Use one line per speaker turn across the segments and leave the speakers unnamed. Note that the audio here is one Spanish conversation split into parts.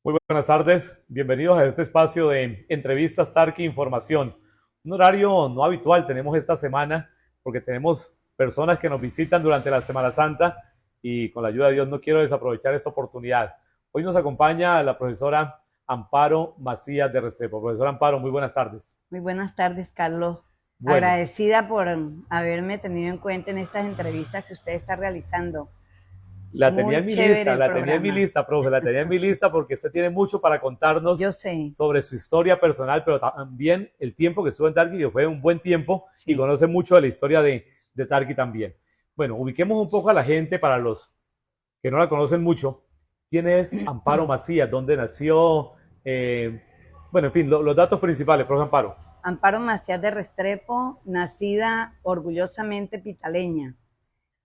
Muy buenas tardes, bienvenidos a este espacio de entrevistas Tarki Información. Un horario no habitual tenemos esta semana porque tenemos personas que nos visitan durante la Semana Santa y con la ayuda de Dios no quiero desaprovechar esta oportunidad. Hoy nos acompaña la profesora Amparo Macías de Restrepo. Profesora Amparo, muy buenas tardes.
Muy buenas tardes, Carlos.
Bueno,
Agradecida por haberme tenido en cuenta en estas entrevistas que usted está realizando.
la tenía
Muy
en mi
chévere
lista,
el
la tenía en mi
programa.
lista, profe, la tenía en mi lista porque usted tiene mucho para contarnos
Yo sé,
sobre su historia personal, pero también el tiempo que estuvo en Tarqui, que fue un buen tiempo y
sí.
conoce mucho de la historia de Tarqui también. Bueno, ubiquemos un poco a la gente para los que no la conocen mucho. ¿Quién es Amparo Macías? ¿Dónde nació? Eh, bueno, en fin, los datos principales, profe Amparo.
Amparo Macías de Restrepo, nacida orgullosamente pitaleña,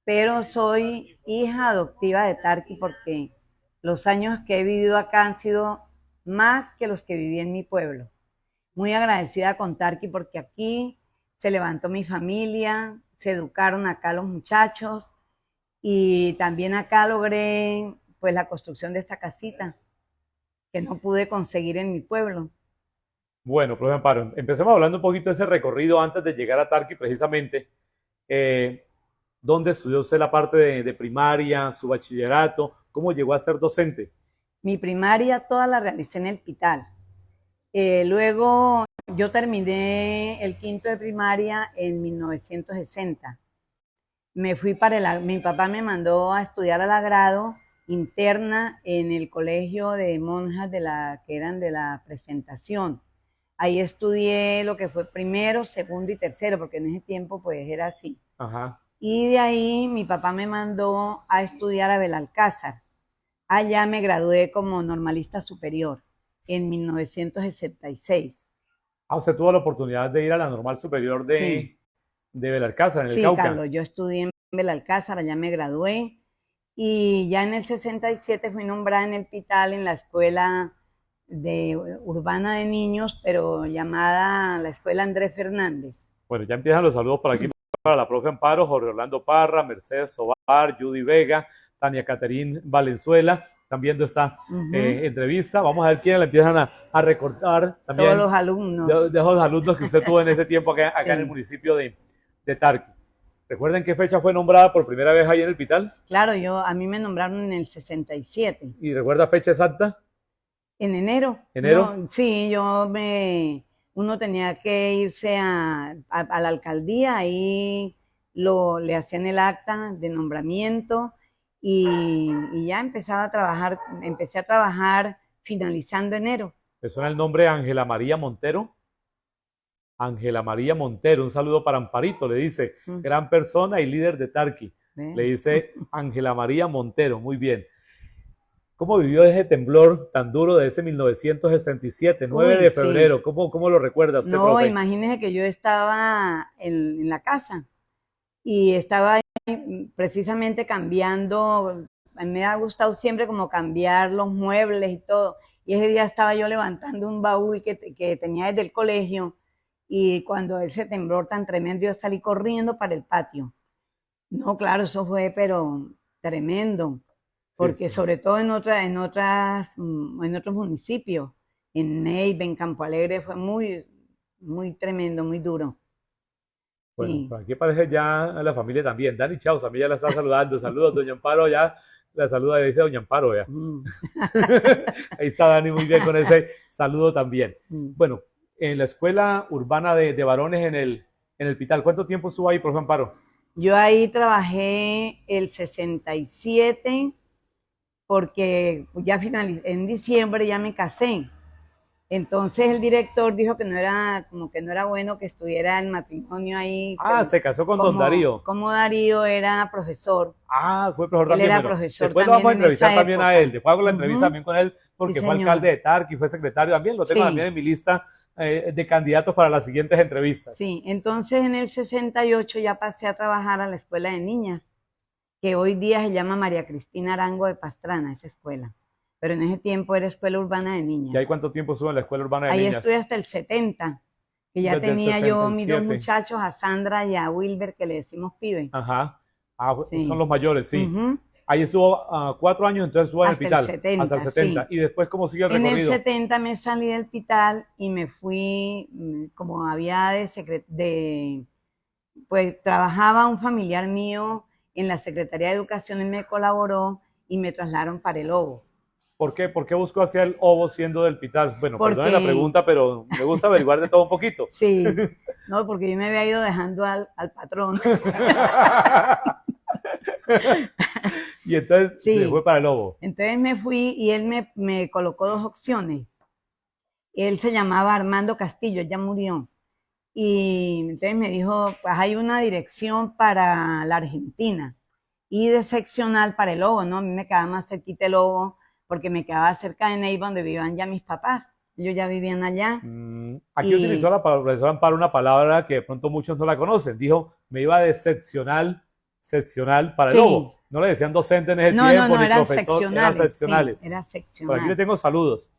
pero soy hija adoptiva de Tarqui porque los años que he vivido acá han sido más que los que viví en mi pueblo. Muy agradecida con Tarqui porque aquí se levantó mi familia, se educaron acá los muchachos y también acá logré pues la construcción de esta casita que no pude conseguir en mi pueblo.
Bueno, profe Amparo, empecemos hablando un poquito de ese recorrido antes de llegar a Tarqui precisamente. Eh, ¿Dónde estudió usted la parte de primaria, su bachillerato? ¿Cómo llegó a ser docente?
Mi primaria toda la realicé en el Pital. Luego yo terminé el quinto de primaria en 1960. Me fui para mi papá me mandó a estudiar al agrado interna en el colegio de monjas que eran de la Presentación. Ahí estudié lo que fue primero, segundo y tercero, porque en ese tiempo pues era así.
Ajá.
Y de ahí mi papá me mandó a estudiar a Belalcázar. Allá me gradué como normalista superior en 1966.
Ah, usted tuvo la oportunidad de ir a la Normal Superior
Sí,
de Belalcázar, en el
sí,
Cauca.
Carlos, yo estudié en Belalcázar, allá me gradué y ya en el 67 fui nombrada en el Pital en la escuela urbana de niños, pero llamada la escuela Andrés Fernández.
Bueno, ya empiezan los saludos por aquí para la profe Amparo, Jorge Orlando Parra, Mercedes Tobar, Judy Vega, Tania Caterín Valenzuela. Están viendo esta entrevista. Vamos a ver quiénes la empiezan a recortar
Todos
también
los alumnos,
de los alumnos que usted tuvo en ese tiempo acá en el
sí.
municipio de Tarqui. ¿Recuerden qué fecha fue nombrada por primera vez ahí en el Pital?
Claro, a mí me nombraron en el 67.
¿Y recuerda fecha exacta?
En enero,
¿Enero?
sí, uno tenía que irse a la alcaldía, ahí le hacían el acta de nombramiento y ya empecé a trabajar finalizando enero.
¿Le suena el nombre Ángela María Montero? Ángela María Montero, un saludo para Amparito, le dice,
Mm,
gran persona y líder de Tarqui. Le
¿ve?
dice Ángela María Montero, muy bien. ¿Cómo vivió ese temblor tan duro de ese 1967, 9
Uy,
de
sí.
febrero? ¿Cómo lo recuerda usted,
No,
profe?
imagínese que yo estaba en la casa y estaba precisamente cambiando, a mí me ha gustado siempre como cambiar los muebles y todo, y ese día estaba yo levantando un baúl que tenía desde el colegio, y cuando ese temblor tan tremendo yo salí corriendo para el patio. No, claro, eso fue pero tremendo,
Sí,
porque
sí.
sobre todo en otros municipios, en Neiva, en Campo Alegre, fue muy tremendo, muy duro.
Bueno,
Sí.
por aquí aparece ya a la familia también. Dani Chao, también ya la está saludando. Saludos, doña Amparo, ya la saluda, dice doña Amparo, ya.
Mm.
Ahí está Dani muy bien con ese saludo también.
Mm.
Bueno, en la escuela urbana de varones en el Pital, ¿cuánto tiempo estuvo ahí, profe Amparo?
Yo ahí trabajé el 67 porque ya en diciembre ya me casé. Entonces el director dijo que no era, como que no era bueno que estuviera el matrimonio ahí,
Ah, se casó con don Darío.
como Darío era profesor,
Ah, fue profesor
él
también.
era
Bueno,
profesor
después lo
también
vamos a
en
entrevistar
esa
también a él.
época.
Después hago la entrevista
Ujú.
también con él
Sí,
porque fue alcalde
señor.
de Tarqui, fue secretario también. Lo tengo también
Sí,
en mi lista de candidatos para las siguientes entrevistas.
sí. Entonces en el 68 ya pasé a trabajar a la escuela de niñas, que hoy día se llama María Cristina Arango de Pastrana, esa escuela. Pero en ese tiempo era escuela urbana de
¿Y
niñas.
ahí cuánto tiempo estuvo en la Escuela Urbana de
Ahí
Niñas?
estuve hasta el 70, que ya
Desde el
tenía yo mis dos
67.
muchachos, a Sandra y a Wilber, que le decimos pibe.
Ajá. Ah, son
Sí.
los mayores, sí.
Ujú.
Ahí estuvo 4 años, entonces estuvo en el
hasta el
Pital,
70,
hasta el 70.
sí.
¿Y después cómo sigue el
En el
recorrido?
70 me salí del Pital y me fui, como había pues trabajaba un familiar mío en la Secretaría de Educación y me colaboró y me trasladaron para el Lobo.
¿Por qué? ¿Por qué buscó hacia el Ovo siendo del Pital? Bueno, perdone la
Porque,
pregunta, pero me gusta averiguar de todo un poquito.
sí, no, porque yo me había ido dejando al patrón.
Y entonces se
Sí,
fue para el Ovo.
entonces me fui y él me colocó dos opciones. Él se llamaba Armando Castillo, ya murió. Y entonces me dijo, pues hay una dirección para la Argentina y de seccional para el Lobo, ¿no? A mí me quedaba más cerquita el Lobo porque me quedaba cerca de Neiva donde vivían ya mis papás. Ellos ya vivían allá.
Aquí utilizó
Y
la profesora Amparo una palabra que de pronto muchos no la conocen. Dijo, me iba de seccional para el
sí,
Lobo. No le decían docente en ese
no,
tiempo, ni
eran
profesor, eran
seccionales,
seccionales.
sí, era
Por aquí le
seccional.
tengo saludos.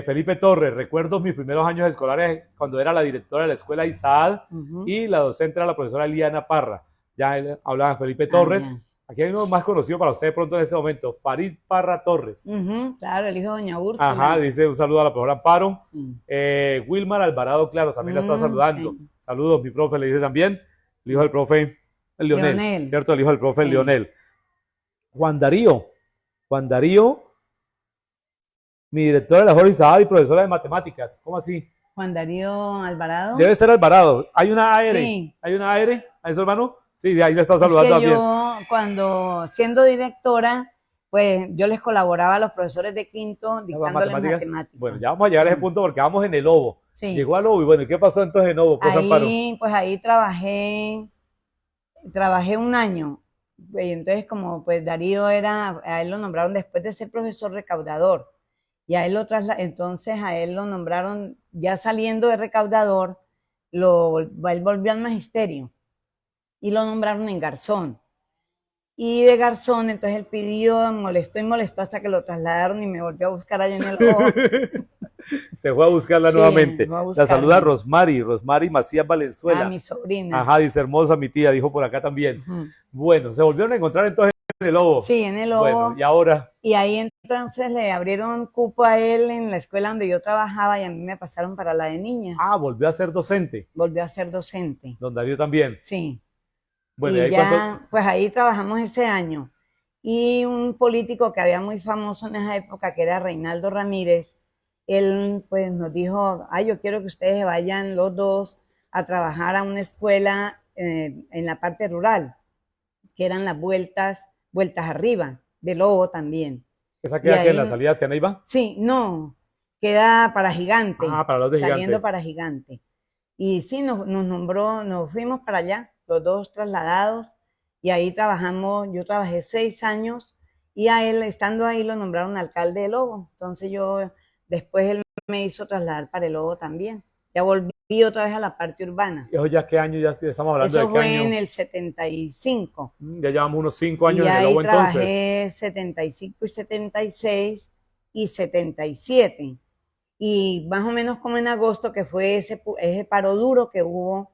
Felipe Torres, recuerdo mis primeros años escolares cuando era la directora de la escuela Isaad y la docente era la profesora Eliana Parra. Ya hablaba Felipe Torres.
Ya.
Aquí hay uno más conocido para usted de pronto en este momento, Farid Parra Torres.
Claro, el hijo de doña Úrsula.
Ajá, dice un saludo a la profesora Amparo.
Sí.
Wilmar Alvarado, claro, también la está saludando.
Sí.
Saludos, mi profe, le dice también. El hijo del profe, el Lionel,
Leonel.
¿cierto? El hijo del profe, el
Sí.
Lionel. Juan Darío, mi directora de la Jorge Isabel y profesora de matemáticas. ¿Cómo así?
Juan Darío Alvarado.
Debe ser Alvarado. ¿Hay una AR?
Sí.
¿Hay una AR? ¿A eso, hermano? Sí, ahí le está
Es
saludando
que
también.
yo, cuando siendo directora, pues yo les colaboraba a los profesores de quinto dictándoles matemáticas.
Bueno, ya vamos a llegar a ese punto porque vamos en el Lobo.
Sí.
Llegó al Lobo y bueno, ¿y qué pasó entonces en Lobo?
Ahí, pues ahí trabajé un año. Y entonces como pues Darío a él lo nombraron después de ser profesor recaudador. Y a él entonces a él lo nombraron, ya saliendo de recaudador, él volvió al magisterio y lo nombraron en Garzón. Y de Garzón, entonces él pidió, molestó hasta que lo trasladaron y me volvió a buscar allá en el Lobo.
Se fue a buscarla nuevamente.
Fue a buscarla.
La saluda Rosmary Macías Valenzuela.
Mi sobrina.
Ajá, dice hermosa mi tía, dijo por acá también. Bueno, se volvieron a encontrar entonces en el Lobo.
Sí, en el Lobo.
Bueno, y ahora.
Y ahí entonces le abrieron cupo a él en la escuela donde yo trabajaba y a mí me pasaron para la de niñas.
Volvió a ser docente.
Volvió a ser docente.
Don Darío también.
Sí.
Bueno,
y
ahí
ya, pues ahí trabajamos ese año. Y un político que había muy famoso en esa época, que era Reinaldo Ramírez, él pues nos dijo, yo quiero que ustedes vayan los dos a trabajar a una escuela en la parte rural, que eran las vueltas arriba, de Lobo también.
¿Esa queda que en la salida hacia Neiva?
Sí, no, queda para Gigante.
Para los de Gigante.
Saliendo para Gigante. Y sí, nos nombró, nos fuimos para allá, los dos trasladados, y ahí trabajamos, yo trabajé 6 años, y a él, estando ahí, lo nombraron alcalde de Lobo. Entonces después él me hizo trasladar para el Lobo también. Ya volví otra vez a la parte urbana.
¿Eso ya qué año? Ya estamos hablando de qué año.
Eso fue en el 75.
Ya llevamos unos 5 años
y
en el Lobo entonces.
Trabajé 75 y 76 y 77. Y más o menos como en agosto, que fue ese paro duro que hubo,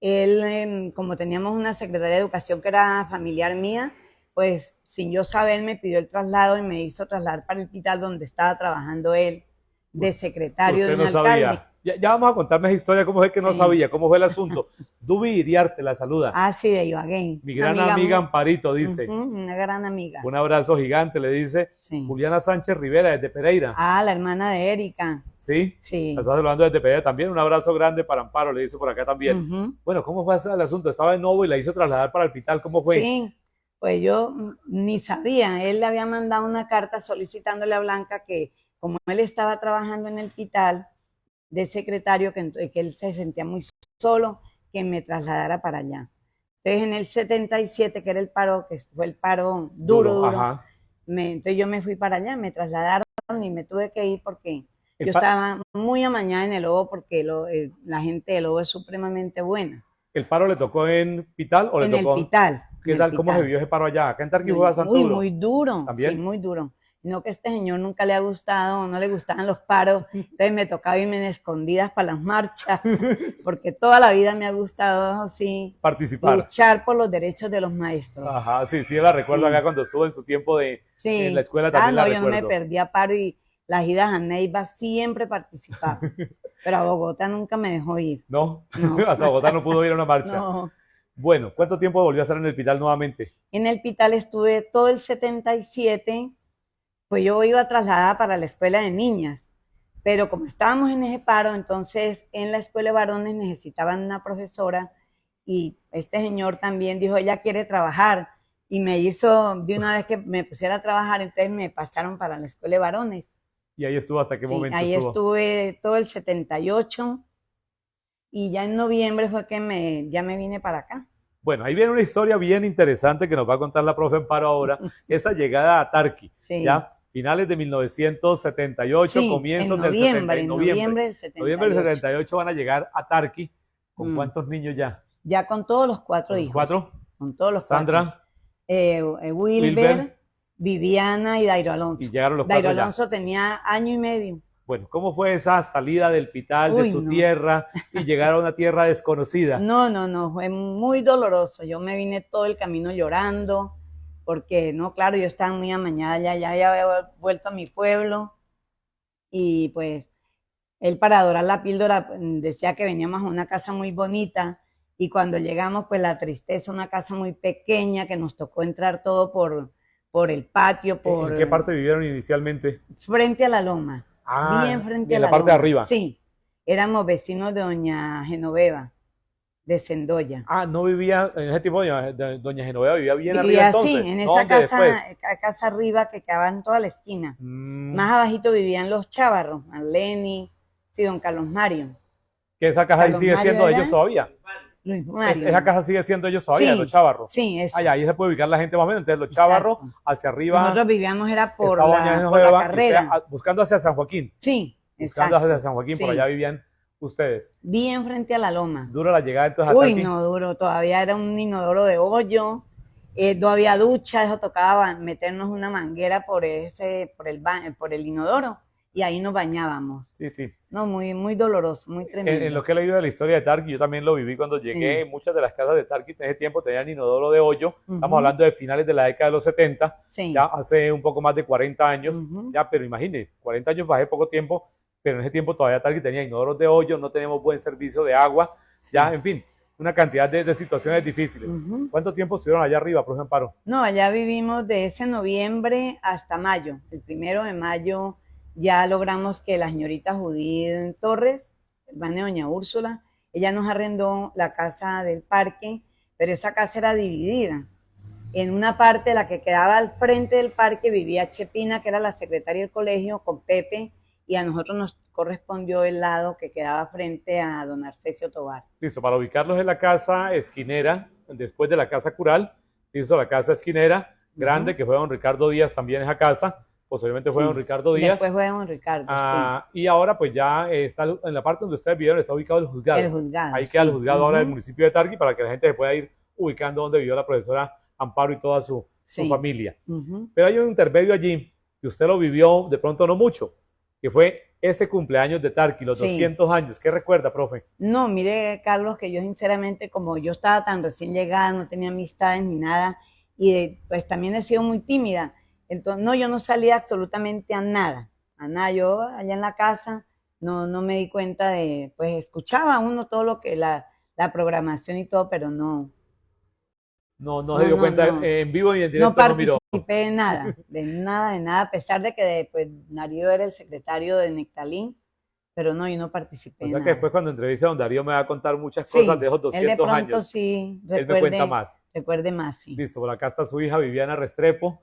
él, como teníamos una secretaria de educación que era familiar mía, pues sin yo saber me pidió el traslado y me hizo trasladar para el hospital donde estaba trabajando él de secretario de un alcalde.
Sabía. Ya vamos a contarme esa historia, cómo es que no sabía, cómo fue el asunto. Dubi Iriarte la saluda.
Sí, de Ibagué.
Mi gran amiga Amparito, dice.
Una gran amiga.
Un abrazo gigante, le dice Juliana Sánchez Rivera, desde Pereira.
La hermana de Erika.
¿Sí?
Sí.
La estás hablando desde Pereira también. Un abrazo grande para Amparo, le dice por acá también. Bueno, ¿cómo fue el asunto? Estaba en Novo y la hizo trasladar para el hospital. ¿Cómo fue?
Sí, pues yo ni sabía. Él le había mandado una carta solicitándole a Blanca que, como él estaba trabajando en el hospital de secretario, que él se sentía muy solo, que me trasladara para allá. Entonces en el 77, que era el paro, que fue el paro duro, entonces yo me fui para allá, me trasladaron y me tuve que ir porque yo estaba muy amañada en el Lobo, porque la gente del Lobo es supremamente buena.
¿El paro le tocó en Pital o le tocó?
En el Pital.
¿Qué tal? ¿Cómo se vivió ese paro allá? Acá en Tarquí fue bastante duro.
Muy duro.
¿También?
Sí, muy duro. no que a este señor nunca le ha gustado, no le gustaban los paros, entonces me tocaba irme en escondidas para las marchas, porque toda la vida me ha gustado así
participar,
luchar por los derechos de los maestros.
Ajá, sí, sí, la recuerdo acá cuando estuvo en su tiempo en la escuela también
no,
la
yo
recuerdo.
no me perdía paro y las idas a Neiva siempre participaba, pero a Bogotá nunca me dejó ir.
No, hasta Bogotá no pudo ir a una marcha.
No.
Bueno, ¿cuánto tiempo volvió a estar en el Pital nuevamente?
En el Pital estuve todo el 77, pues yo iba trasladada para la escuela de niñas, pero como estábamos en ese paro, entonces en la escuela de varones necesitaban una profesora y este señor también dijo, ella quiere trabajar y me hizo, de una vez que me pusiera a trabajar, entonces me pasaron para la escuela de varones.
¿Y ahí estuvo hasta qué momento
ahí estuve todo el 78 y ya en noviembre fue que ya me vine para acá.
Bueno, ahí viene una historia bien interesante que nos va a contar la profe Amparo ahora, esa llegada a Tarqui, ¿ya? Finales de 1978, comienzos del 70,
noviembre del 78.
Noviembre del 78 van a llegar a Tarqui. ¿Con cuántos niños ya?
Ya con todos los 4 hijos.
¿4?
Con todos los
Sandra,
4. Wilber, Viviana y Dairo Alonso.
Y llegaron los 4
Dairo Alonso tenía año y medio.
Bueno, ¿cómo fue esa salida del Pital, de su tierra, y llegar a una tierra desconocida?
No, fue muy doloroso. Yo me vine todo el camino llorando, porque, no, claro, yo estaba muy amañada, ya había vuelto a mi pueblo, y pues, él para adorar la píldora decía que veníamos a una casa muy bonita, y cuando llegamos, pues la tristeza, una casa muy pequeña, que nos tocó entrar todo por el patio.
¿En qué parte vivieron inicialmente?
Frente a la loma. Bien frente a la
parte de arriba.
Sí, éramos vecinos de doña Genoveva, de Sendoya.
No vivía, en ese tiempo doña Genoveva vivía bien arriba entonces.
Sí, en esa casa arriba que quedaba en toda la esquina. Más abajito vivían los Chávarros, Marleni, sí, don Carlos Mario.
Que esa casa ahí sigue siendo ellos todavía.
Luis Mario.
Esa casa sigue siendo ellos todavía, los Chávarros.
Sí, eso.
Ahí se puede ubicar la gente más o menos, entonces los Chávarros hacia arriba.
Nosotros vivíamos por la carrera.
Buscando hacia San Joaquín.
Sí,
buscando hacia San Joaquín, por allá vivían ustedes.
Bien frente a la loma.
¿Dura la llegada entonces a Tarqui?
No, duro, todavía era un inodoro de hoyo, no había ducha, eso tocaba meternos una manguera por el inodoro y ahí nos bañábamos.
Sí.
No, muy doloroso, muy tremendo.
En lo que he leído de la historia de Tarqui, yo también lo viví cuando llegué. Muchas de las casas de Tarqui en ese tiempo tenían inodoro de hoyo. Estamos hablando de finales de la década de los 70, ya hace un poco más de 40 años, ya, pero imagínate, 40 años hace poco tiempo, pero en ese tiempo todavía Tarqui tenía inodoros de hoyo, no teníamos buen servicio de agua, ya, en fin, una cantidad de situaciones difíciles. ¿Cuánto tiempo estuvieron allá arriba, profe Amparo?
No, allá vivimos de ese noviembre hasta mayo. El 1 de mayo ya logramos que la señorita Judith Torres, hermana de doña Úrsula, ella nos arrendó la casa del parque, pero esa casa era dividida. En una parte, la que quedaba al frente del parque, vivía Chepina, que era la secretaria del colegio, con Pepe, y a nosotros nos correspondió el lado que quedaba frente a don Arcesio Tobar.
Listo, para ubicarlos en la casa esquinera, después de la casa cural, hizo la casa esquinera, grande, que fue don Ricardo Díaz también esa casa, posiblemente fue don Ricardo Díaz.
Después fue don Ricardo,
Y ahora pues ya está en la parte donde ustedes vivieron, está ubicado el juzgado.
El juzgado.
Ahí queda el juzgado ahora del municipio de Tarqui para que la gente se pueda ir ubicando donde vivió la profesora Amparo y toda su familia. Pero hay un intermedio allí que usted lo vivió de pronto no mucho, que fue ese cumpleaños de Tarqui, los 200 años. ¿Qué recuerda, profe?
No, mire, Carlos, que yo sinceramente, como yo estaba tan recién llegada, no tenía amistades ni nada, y pues también he sido muy tímida. Entonces, no, yo no salía absolutamente a nada. Yo allá en la casa no me di cuenta pues escuchaba uno todo lo que la programación y todo, pero no.
No se dio cuenta en vivo ni en directo,
no miró. No participé de nada, a pesar de que pues Darío era el secretario de Nectalín, pero no, yo no participé.
O sea que después cuando entreviste a don Darío me va a contar muchas cosas de esos 200
él de pronto,
años.
Sí,
él me cuenta más.
Recuerde más, sí.
Listo, por acá está su hija Viviana Restrepo.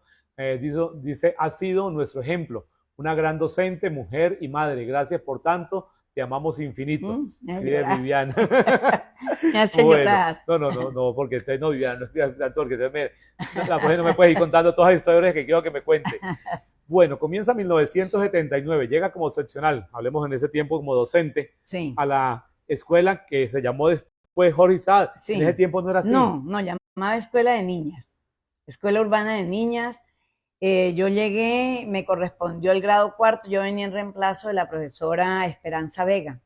Dice, ha sido nuestro ejemplo, una gran docente, mujer y madre. Gracias por tanto, te amamos infinito. Viviana.
Me hace llorar.
No, porque usted no, Viviana, porque la mujer no me puede ir contando todas las historias que quiero que me cuente. Bueno, comienza 1979, llega como seccional, hablemos en ese tiempo como docente, a la escuela que se llamó después Jorge Saad. En ese tiempo no era así.
No, llamaba Escuela de Niñas, Escuela Urbana de Niñas. Yo llegué, me correspondió el grado cuarto, yo venía en reemplazo de la profesora Esperanza Vega.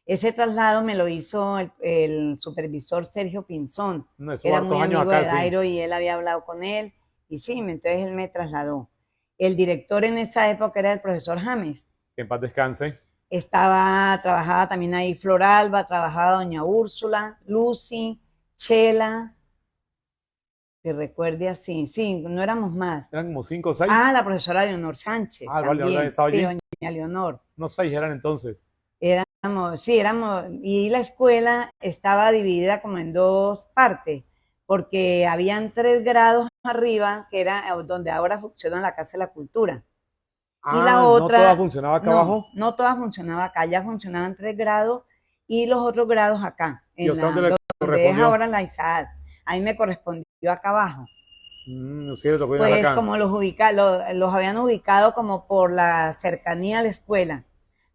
Ese traslado me lo hizo el supervisor Sergio Pinzón.
No, estuvo
Era
hartos
muy
años
amigo de
acá, sí.
Dairo y él había hablado con él. Y sí, entonces él me trasladó. El director en esa época era el profesor James.
Que en paz descanse.
Trabajaba también ahí Floralba, trabajaba doña Úrsula, Lucy, Chela, que recuerde así. Sí, no éramos más.
Eran como 5 o 6.
Ah, la profesora Leonor Sánchez
Ah, vale, ¿no
también.
estaba
Sí,
allí?
doña Leonor.
No 6 eran entonces.
Éramos, y la escuela estaba dividida como en dos partes, porque habían 3 grados arriba, que era donde ahora funciona la Casa de la Cultura. Y la
Ah, no toda
otra,
funcionaba acá
no,
abajo.
no todas funcionaba acá, ya funcionaban 3 grados y los otros grados acá,
¿Y a usted dónde le
donde es
correspondió?
ahora la ISAAD. A mí me correspondió acá abajo.
Sí, le tocó llegar
Pues
acá.
como los habían ubicado como por la cercanía a la escuela.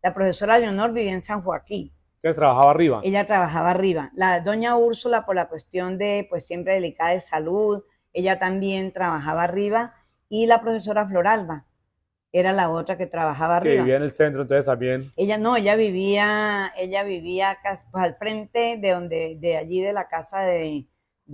La profesora Leonor vivía en San Joaquín.
Usted trabajaba arriba.
Ella trabajaba arriba. La doña Úrsula, por la cuestión de, pues siempre delicada de salud, ella también trabajaba arriba. Y la profesora Floralba era la otra que trabajaba
Que vivía
arriba.
en el centro, entonces también.
Ella no, ella vivía pues, al frente de donde, de allí de la casa de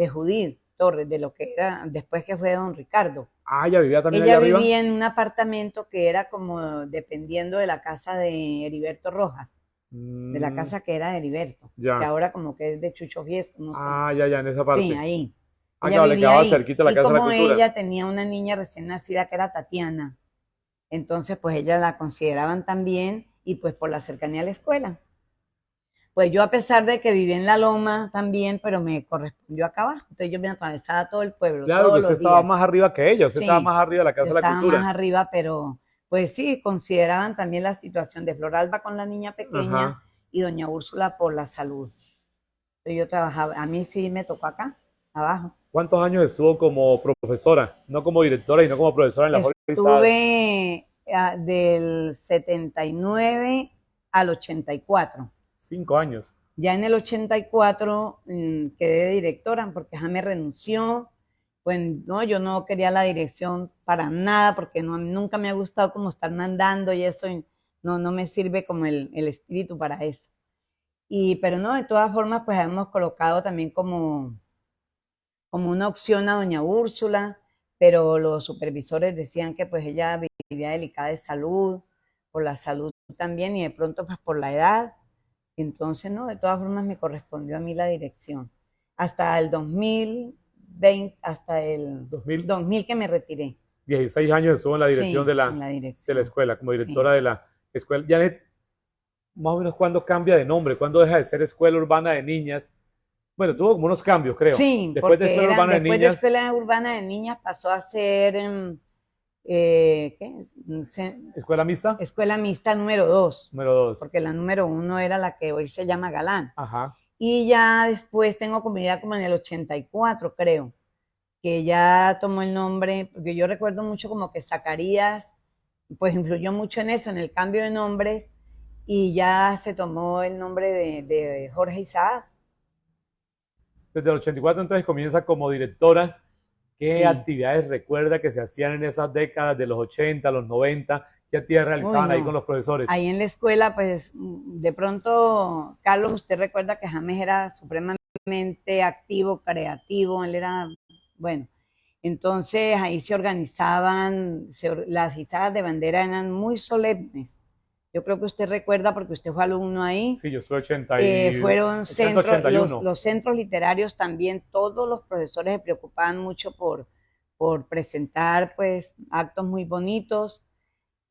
Judith Torres, de lo que era después que fue don Ricardo.
Ah, ella vivía también allá
Ella
arriba.
vivía en un apartamento que era como dependiendo de la casa de Heriberto Rojas, de la
Mm,
casa que era de Heriberto, que
ya.
ahora como que es de Chucho Fiesco, no sé.
Ah, ya, en esa
Sí,
parte.
ahí.
Ah,
Ella
claro, le
vivía
quedaba
ahí.
cerquita la
Y
Casa de la
como
Cultura.
ella tenía una niña recién nacida que era Tatiana, entonces pues ella la consideraban también y pues por la cercanía a la escuela. Pues yo a pesar de que viví en la loma también, pero me correspondió acá abajo. Entonces yo me atravesaba todo el pueblo,
Claro que
todos
usted
los
estaba
días.
más arriba que ella, usted estaba
Sí,
más arriba de la Casa
yo
de la
estaba más
Cultura.
arriba, pero pues sí, consideraban también la situación de Floralba con la niña pequeña
Ajá.
y doña Úrsula por la salud. Entonces yo trabajaba, a mí sí me tocó acá, abajo.
¿Cuántos años estuvo como profesora? No como directora y no como profesora en la Jorge Isaac.
Estuve del 79 al 84.
5 años.
Ya en el 84 quedé directora porque ya me renunció. Pues no, yo no quería la dirección para nada porque no, nunca me ha gustado como estar mandando y eso, y no me sirve como el espíritu para eso. Pero no, de todas formas, pues hemos colocado también como una opción a doña Úrsula, pero los supervisores decían que pues ella vivía delicada de salud, por la salud también y de pronto pues por la edad. Entonces, no, de todas formas me correspondió a mí la dirección. Hasta el 2020, hasta el
2000,
2000 que me retiré.
16 años estuvo en la dirección
Sí, en la
de la
dirección.
escuela, como
Sí.
directora de la escuela. Janet, más o menos cuándo cambia de nombre, cuándo deja de ser Escuela Urbana de Niñas. Bueno, tuvo como unos cambios, creo.
Sí,
Después de
porque
Escuela
era,
Urbana de
después de
Niñas,
Escuela Urbana de Niñas pasó a ser, ¿qué es?
Escuela Mixta,
Escuela Mixta número 2,
número 2.
porque la número 1 era la que hoy se llama Galán.
Ajá.
Y ya después tengo comunidad como en el 84, creo, que ya tomó el nombre, porque yo recuerdo mucho como que Zacarías, pues influyó mucho en eso, en el cambio de nombres, y ya se tomó el nombre de Jorge Isaac.
Desde el 84 entonces comienza como directora. ¿Qué
Sí.
actividades recuerda que se hacían en esas décadas de los 80, los 90? ¿Qué actividades
Uy,
realizaban ahí con
no.
los profesores?
Ahí en la escuela, pues de pronto, Carlos, usted recuerda que James era supremamente activo, creativo, él era, bueno, entonces ahí se organizaban, las izadas de bandera eran muy solemnes. Yo creo que usted recuerda porque usted fue alumno ahí.
Sí, yo estoy 80 y,
Fueron
80,
centros,
81.
los centros literarios también, todos los profesores se preocupaban mucho por presentar pues actos muy bonitos.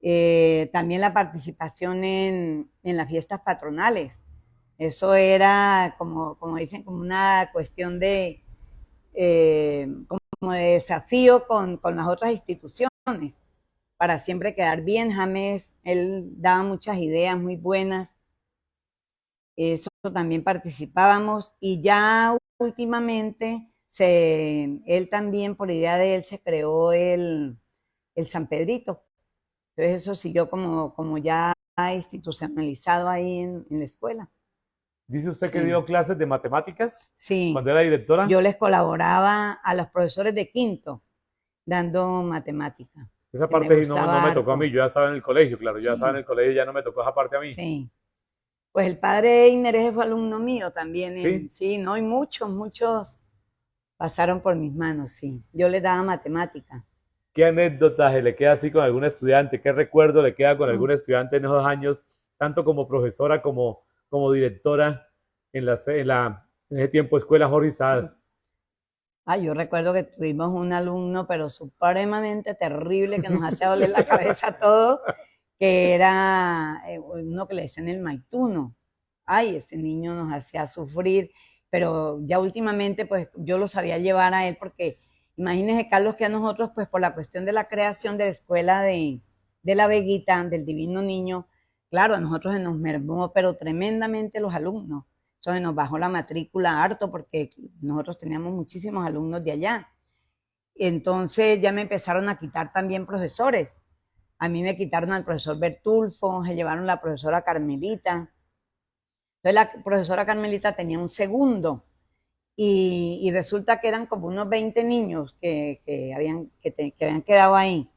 También la participación en las fiestas patronales. Eso era, como dicen, como una cuestión como de desafío con las otras instituciones para siempre quedar bien. James, él daba muchas ideas muy buenas. Eso también participábamos y ya últimamente él también, por idea de él, se creó el San Pedrito. Entonces eso siguió como ya institucionalizado ahí en la escuela.
Dice usted que
Sí,
dio clases de matemáticas
sí.
cuando era directora.
Yo les colaboraba a los profesores de quinto dando matemática.
Esa
que me
parte sí no,
gustaba
no me tocó a
harto.
mí, yo ya estaba en el colegio, claro, yo ya estaba en
Sí,
el colegio, ya no me tocó esa parte a mí.
sí. Pues el padre Einer ese fue alumno mío también,
¿Sí?
sí, ¿no? Y muchos pasaron por mis manos, sí. Yo les daba matemática.
¿Qué anécdota se le queda así con algún estudiante? ¿Qué recuerdo le queda con
Mm.
algún estudiante en esos años, tanto como profesora como directora en ese tiempo escuela Jorge Saad?
Ah, yo recuerdo que tuvimos un alumno, pero supremamente terrible, que nos hacía doler la cabeza a todos, que era uno que le decían el maituno. Ay, ese niño nos hacía sufrir, pero ya últimamente pues yo lo sabía llevar a él porque imagínese, Carlos, que a nosotros pues por la cuestión de la creación de la escuela de la Veguita, del Divino Niño, claro, a nosotros se nos mermó, pero tremendamente los alumnos. Eso se nos bajó la matrícula harto porque nosotros teníamos muchísimos alumnos de allá. Entonces ya me empezaron a quitar también profesores. A mí me quitaron al profesor Bertulfo, se llevaron a la profesora Carmelita. Entonces la profesora Carmelita tenía un segundo y resulta que eran como unos 20 niños que habían quedado ahí.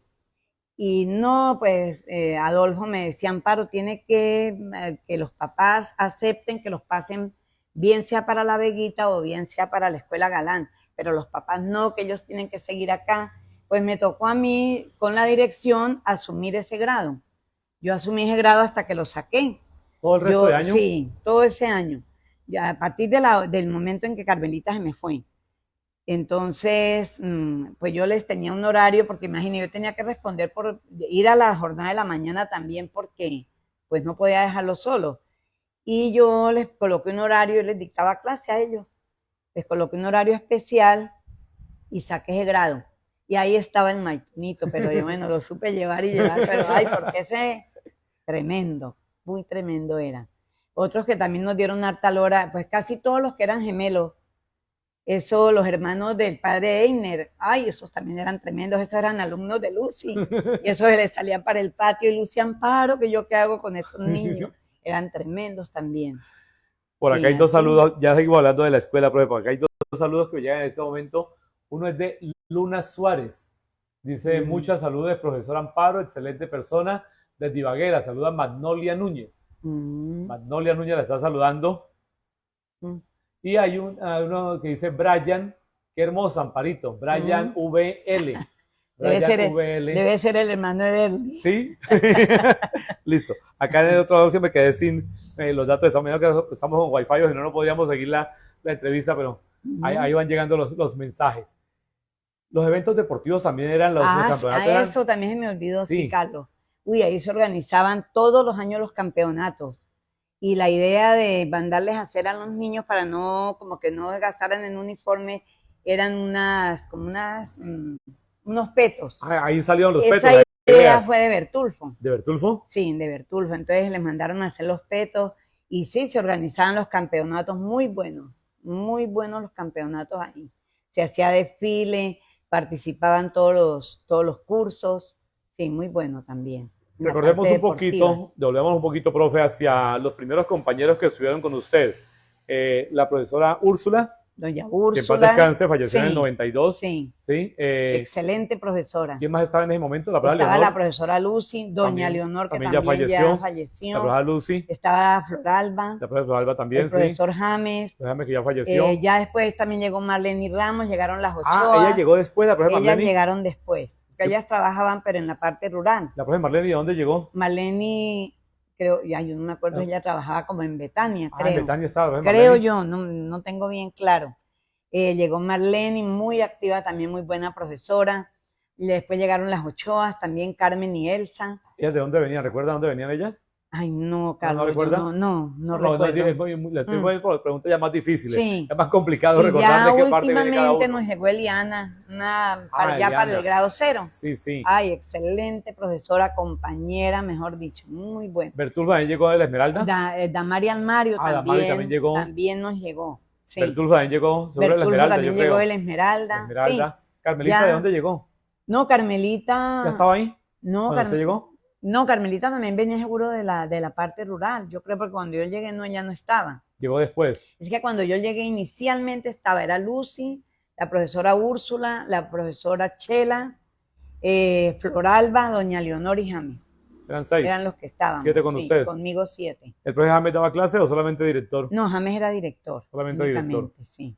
Y no, pues Adolfo me decía, Amparo, tiene que los papás acepten que los pasen, bien sea para la Veguita o bien sea para la Escuela Galán, pero los papás no, que ellos tienen que seguir acá. Pues me tocó a mí con la dirección asumir ese grado. Yo asumí ese grado hasta que lo saqué.
¿Todo el resto de año?
Sí, todo ese año. Ya a partir del momento en que Carmelita se me fue. Entonces, pues yo les tenía un horario, porque imagínate, yo tenía que responder por ir a la jornada de la mañana también, porque pues no podía dejarlo solo. Y yo les coloqué un horario y les dictaba clase a ellos. Les coloqué un horario especial y saqué ese grado. Y ahí estaba el maitunito, pero yo, bueno, lo supe llevar y llevar, pero ay, porque ese tremendo, muy tremendo era. Otros que también nos dieron harta lora, pues casi todos los que eran gemelos, eso, los hermanos del padre Einer, ay, esos también eran tremendos, esos eran alumnos de Lucy, y esos les salían para el patio, y Lucy, Amparo, que yo qué hago con estos niños, eran tremendos también.
Por acá
Sí,
hay dos
así.
saludos, ya seguimos hablando de la escuela, profe, por acá hay dos saludos que me llegan en este momento. Uno es de Luna Suárez. Dice,
Mm,
muchas saludos, profesor Amparo, excelente persona. Desde Ibagué, saluda Magnolia Núñez.
mm,
Magnolia Núñez la está saludando.
mm,
Y hay uno que dice Brian, qué hermoso, Amparito. Brian
mm.
VL.
Debe
Brian
ser,
VL.
debe ser el hermano de Derly.
¿Sí? Listo. Acá en el otro lado que me quedé sin los datos, estamos viendo que estamos con Wi-Fi, o si no, no podríamos seguir la entrevista, pero ahí
Mm.
van llegando los mensajes. Los eventos deportivos también eran, los campeonatos
A
eran,
eso también se me olvidó, sí,
sí,
Carlos. Uy, ahí se organizaban todos los años los campeonatos. Y la idea de mandarles a hacer a los niños para no, como que no gastaran en uniforme, eran unos petos.
ahí salieron los petos,
Esa
las
idea
ideas
fue de Bertulfo.
de Bertulfo.
Sí, de Bertulfo. Entonces les mandaron a hacer los petos y sí, se organizaban los campeonatos muy buenos los campeonatos ahí. Se hacía desfile, participaban todos los cursos, sí, muy bueno también, en la parte
Recordemos un
deportiva.
poquito, volvemos un poquito, profe, hacia los primeros compañeros que estuvieron con usted. La profesora Úrsula,
Doña
que en paz
Úrsula,
descanse, falleció en el
sí,
92.
sí,
¿Sí?
excelente profesora.
¿Quién más estaba en ese momento? La profesora
Estaba la
Leonor,
profesora Lucy, doña
también,
Leonor, que
también ya
también ya
falleció. La
falleció,
profesora Lucy,
estaba Floralba,
la profesora Alba
el
también, sí.
profesor James.
Déjame que ya falleció.
Ya después también llegó Marlene Ramos, llegaron las
Ah, ella
Ochoas,
llegó después, la profesora
ellas
Marlene.
llegaron después, porque ellas trabajaban pero en la parte rural.
La profesora Marlene, ¿de dónde llegó?
Marlene, creo, ya yo no me acuerdo, ella trabajaba como en Betania,
Ah, en
creo.
Betania estaba la profesora
Creo
Marlene.
yo, no tengo bien claro. Llegó Marlene, muy activa, también muy buena profesora. Y después llegaron las Ochoas, también Carmen y Elsa.
¿Ellas de dónde venían? ¿Recuerda dónde venían ellas?
Ay, no,
¿No, no
Carlos, yo
recuerda?
no
No,
recuerdo.
le estoy
Mm,
poniendo por preguntas ya más difíciles.
sí.
Es más complicado
Y
recordar
ya
de qué parte viene cada
últimamente
uno.
nos llegó Eliana,
Ah,
ya para el
Eliana.
grado cero.
Sí, sí.
Ay, excelente profesora, compañera, mejor dicho, muy buena.
Bertulfo también llegó de la Esmeralda.
Damari Almario
Ah, Damari también llegó.
también nos llegó. Sí.
Bertulfo también llegó sobre la
Bertulfo
Esmeralda, yo
también llegó de
creo.
la Esmeralda. Sí,
Esmeralda. Carmelita, ¿de
ya.
dónde llegó?
No,
¿Ya
Carmelita,
estaba ahí
no,
cuando usted llegó?
no, Carmelita también venía seguro de la parte rural. Yo creo que cuando yo llegué no, ella no estaba.
Llegó después.
Es que cuando yo llegué inicialmente era Lucy, la profesora Úrsula, la profesora Chela, Floralba, doña Leonor y James.
Eran 6.
Eran los que estaban.
7 con
sí,
usted.
Conmigo 7.
¿El profe James daba clase o solamente director?
No, James era director.
Solamente director.
Sí.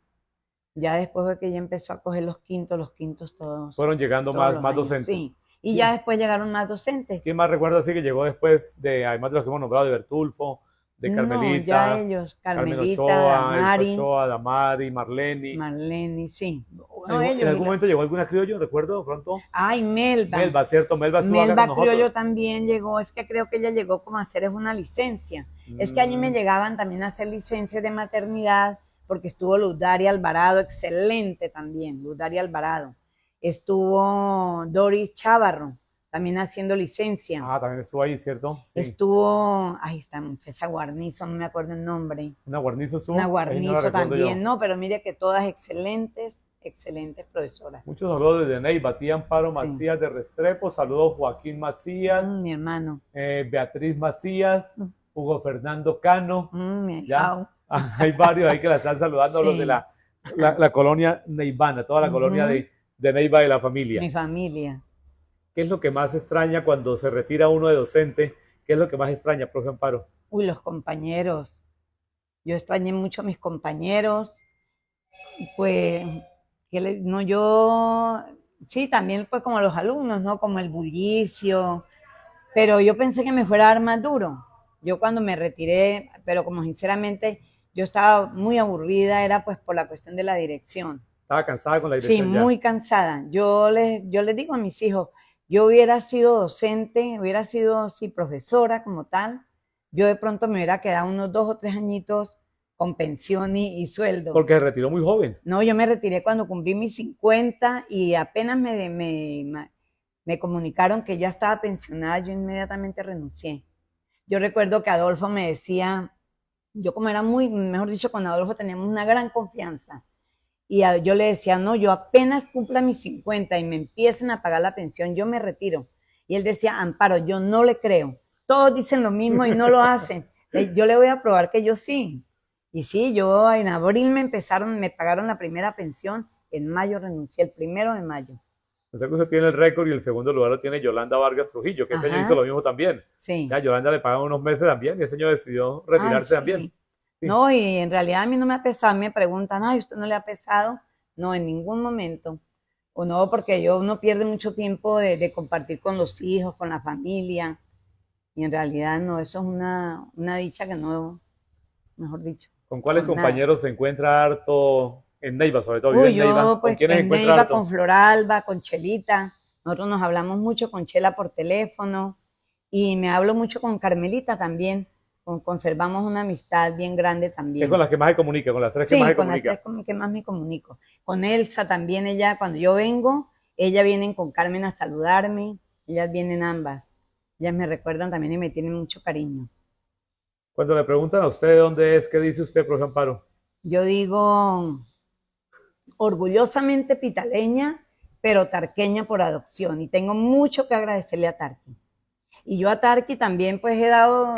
Ya después de que ella empezó a coger los quintos todos.
Fueron llegando
todos
más docentes.
Sí. Y ya después llegaron más docentes.
¿Quién más recuerda así que llegó después además de los que hemos nombrado, de Bertulfo, de Carmelita?
No, ya ellos,
Carmen
Carmelita,
Ochoa,
Damari,
Elsa Ochoa, Damari, Marleni.
sí.
No, ¿en algún momento llegó alguna criollo, recuerdo, pronto?
Ay, Melba.
Melba, cierto, Melba estuvo acá con nosotros.
Criollo también llegó, es que creo que ella llegó como a hacer una licencia. Es que allí me llegaban también a hacer licencias de maternidad, porque estuvo Luz Daria Alvarado, excelente también, Luz Daria Alvarado. Estuvo Doris Chávarro, también haciendo licencia.
También estuvo ahí, ¿cierto?
Sí. Estuvo, esta muchacha Guarnizo, no me acuerdo el nombre.
¿Una Guarnizo estuvo?
Una Guarnizo también, no, pero mire que todas excelentes profesoras.
Muchos saludos desde Neiva, tía Amparo Macías de Restrepo, saludos Joaquín Macías.
Mi hermano.
Beatriz Macías, Hugo Fernando Cano.
¿Ya?
Hay varios ahí que la están saludando, los de la colonia neivana, toda la colonia de Neiva de la familia.
Mi familia.
¿Qué es lo que más extraña cuando se retira uno de docente? ¿Qué es lo que más extraña, profe Amparo?
Los compañeros. Yo extrañé mucho a mis compañeros. Pues, sí, también pues como los alumnos, ¿no? Como el bullicio. Pero yo pensé que me fuera a dar más duro. Yo cuando me retiré, pero como sinceramente yo estaba muy aburrida, era pues por la cuestión de la dirección.
¿Estaba cansada con la dirección?
Sí, muy cansada. Yo les digo a mis hijos, yo hubiera sido docente, hubiera sido, sí, profesora como tal, yo de pronto me hubiera quedado unos 2 o 3 añitos con pensión y sueldo.
Porque se retiró muy joven.
No, yo me retiré cuando cumplí mis 50 y apenas me comunicaron que ya estaba pensionada, yo inmediatamente renuncié. Yo recuerdo que Adolfo me decía, yo como era mejor dicho, con Adolfo teníamos una gran confianza. Y yo le decía, no, yo apenas cumpla mis 50 y me empiecen a pagar la pensión, yo me retiro. Y él decía, Amparo, yo no le creo. Todos dicen lo mismo y no lo hacen. Yo le voy a probar que yo sí. Y sí, yo en abril me pagaron la primera pensión, en mayo renuncié, el 1 de mayo.
O sea que usted tiene el récord y el segundo lugar lo tiene Yolanda Vargas Trujillo, que ese año hizo lo mismo también.
Sí.
Ya Yolanda le pagan unos meses también y ese año decidió retirarse también.
Sí. No, y en realidad a mí no me ha pesado, me preguntan, ay, ¿usted no le ha pesado? No, en ningún momento. O no, porque uno pierde mucho tiempo de compartir con los hijos, con la familia. Y en realidad no, eso es una dicha que no, mejor dicho.
¿Con cuáles compañeros se encuentra harto en Neiva, sobre todo? ¿Vive en Neiva?
Pues,
¿Con quiénes
en
encuentra
Neiva,
harto?
con Floralba, con Chelita. Nosotros nos hablamos mucho con Chela por teléfono. Y me hablo mucho con Carmelita también. Conservamos una amistad bien grande también.
¿Es con las que más se comunica? ¿Con las 3 que más se comunica?
Sí, con las 3 con que más me comunico. Con Elsa también, ella, cuando yo vengo, ellas vienen con Carmen a saludarme, ellas vienen ambas. Ellas me recuerdan también y me tienen mucho cariño.
Cuando le preguntan a usted de dónde es, ¿qué dice usted, profe Amparo?
Yo digo, orgullosamente pitaleña, pero tarqueña por adopción. Y tengo mucho que agradecerle a Tarqui. Y yo a Tarqui también pues he dado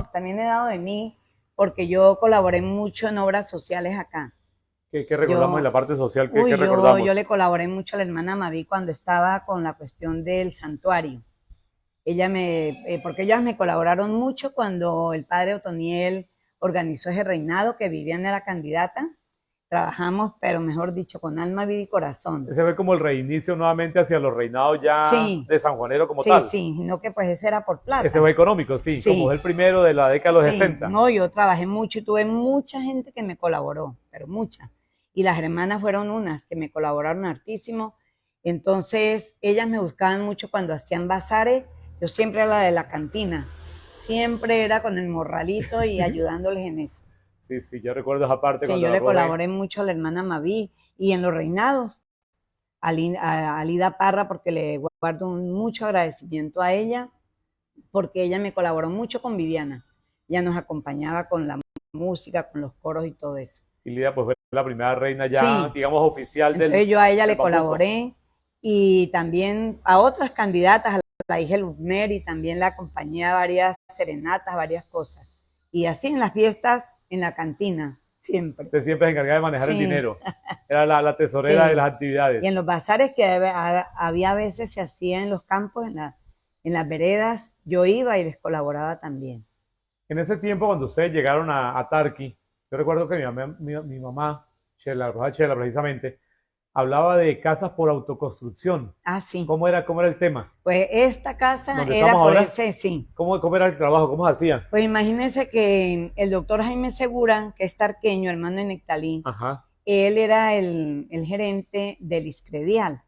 de mí, porque yo colaboré mucho en obras sociales acá.
¿Qué recordamos en la parte social? ¿Qué recordamos?
Yo le colaboré mucho a la hermana Mavi cuando estaba con la cuestión del santuario. Porque ellas me colaboraron mucho cuando el padre Otoniel organizó ese reinado, que Viviana era candidata. Trabajamos, pero mejor dicho, con alma, vida y corazón.
Se ve como el reinicio nuevamente hacia los reinados ya de San Juanero como tal.
Sí, sino que pues ese era por plata.
Ese fue económico, sí, como fue el primero de la década de los 60.
No, yo trabajé mucho y tuve mucha gente que me colaboró, pero mucha. Y las hermanas fueron unas que me colaboraron hartísimo. Entonces, ellas me buscaban mucho cuando hacían bazares. Yo siempre era la de la cantina. Siempre era con el morralito y ayudándoles en eso.
Sí, yo recuerdo esa parte.
Sí, yo le colaboré mucho a la hermana Mavi y en los reinados, a Alida Parra, porque le guardo mucho agradecimiento a ella, porque ella me colaboró mucho con Viviana. Ella nos acompañaba con la música, con los coros y todo eso.
Y Lida pues fue la primera reina ya, digamos, oficial del...
Entonces yo a ella le colaboré y también a otras candidatas, a la hija Luzmer, y también la acompañé a varias serenatas, varias cosas. Y así en las fiestas, en la cantina, siempre.
Usted siempre se encargaba de manejar el
Sí.
dinero. Era la tesorera
Sí.
de las actividades.
Y en los bazares que había a veces se hacía en los campos, en las veredas, yo iba y les colaboraba también.
En ese tiempo, cuando ustedes llegaron a Tarqui, yo recuerdo que mi mamá, Chela, Roja Chela, precisamente, hablaba de casas por autoconstrucción.
Ah, sí.
¿Cómo era el tema?
Pues esta casa
¿Dónde
era
estamos
por
ahora?
ese, sí.
¿Cómo era el trabajo? ¿Cómo se hacía?
Pues imagínense que el doctor Jaime Segura, que es tarqueño, hermano de Nectalí,
Ajá.
él era el gerente del Iscredial.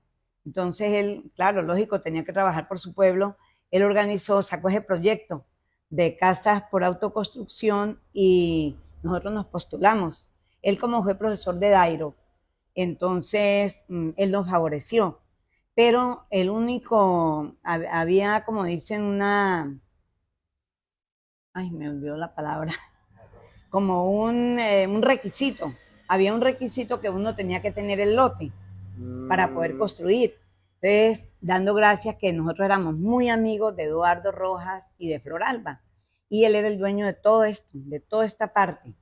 Entonces él, claro, lógico, tenía que trabajar por su pueblo. Él organizó, sacó ese proyecto de casas por autoconstrucción y nosotros nos postulamos. Él como fue profesor de Dairo, entonces él nos favoreció. Pero el único, había, como dicen, ay, me olvidó la palabra, como un requisito. Había un requisito que uno tenía que tener el lote para poder construir. Entonces, dando gracias que nosotros éramos muy amigos de Eduardo Rojas y de Floralba. Y él era el dueño de todo esto, de toda esta parte.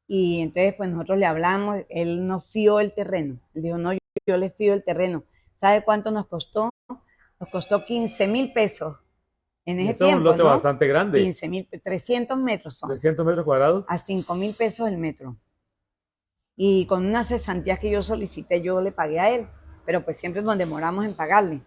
Y entonces, pues nosotros le hablamos, él nos fió el terreno. Él dijo, no, yo les fío el terreno. ¿Sabe cuánto nos costó? Nos costó 15.000 pesos en ese
Esto es un
tiempo,
lote
¿no?
bastante grande.
15.000, 300 metros son.
300 metros cuadrados.
A 5.000 pesos el metro. Y con unas cesantías que yo solicité, yo le pagué a él, pero pues siempre nos demoramos en pagarle.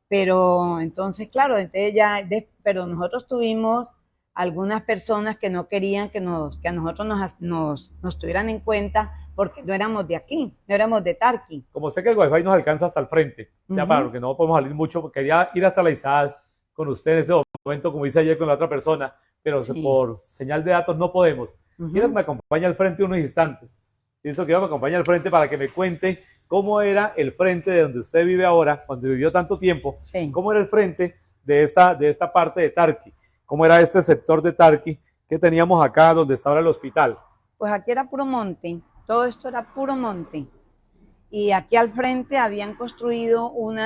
Pero entonces, claro, entonces pero nosotros tuvimos algunas personas que no querían que a nosotros nos tuvieran en cuenta porque no éramos de aquí, no éramos de Tarqui.
Como sé que el wifi nos alcanza hasta el frente, ya
Ujú.
para lo que no podemos salir mucho, porque quería ir hasta la ISAD con usted en ese momento, como hice ayer con la otra persona, pero
Sí.
por señal de datos no podemos. Quiero que me acompañe al frente unos instantes. Listo, quiero que me acompañe al frente para que me cuente cómo era el frente de donde usted vive ahora, cuando vivió tanto tiempo,
Sí.
cómo era el frente de esta parte de Tarqui, cómo era este sector de Tarqui que teníamos acá donde está ahora el hospital.
Pues aquí era puro monte, todo esto era puro monte. Y aquí al frente habían construido un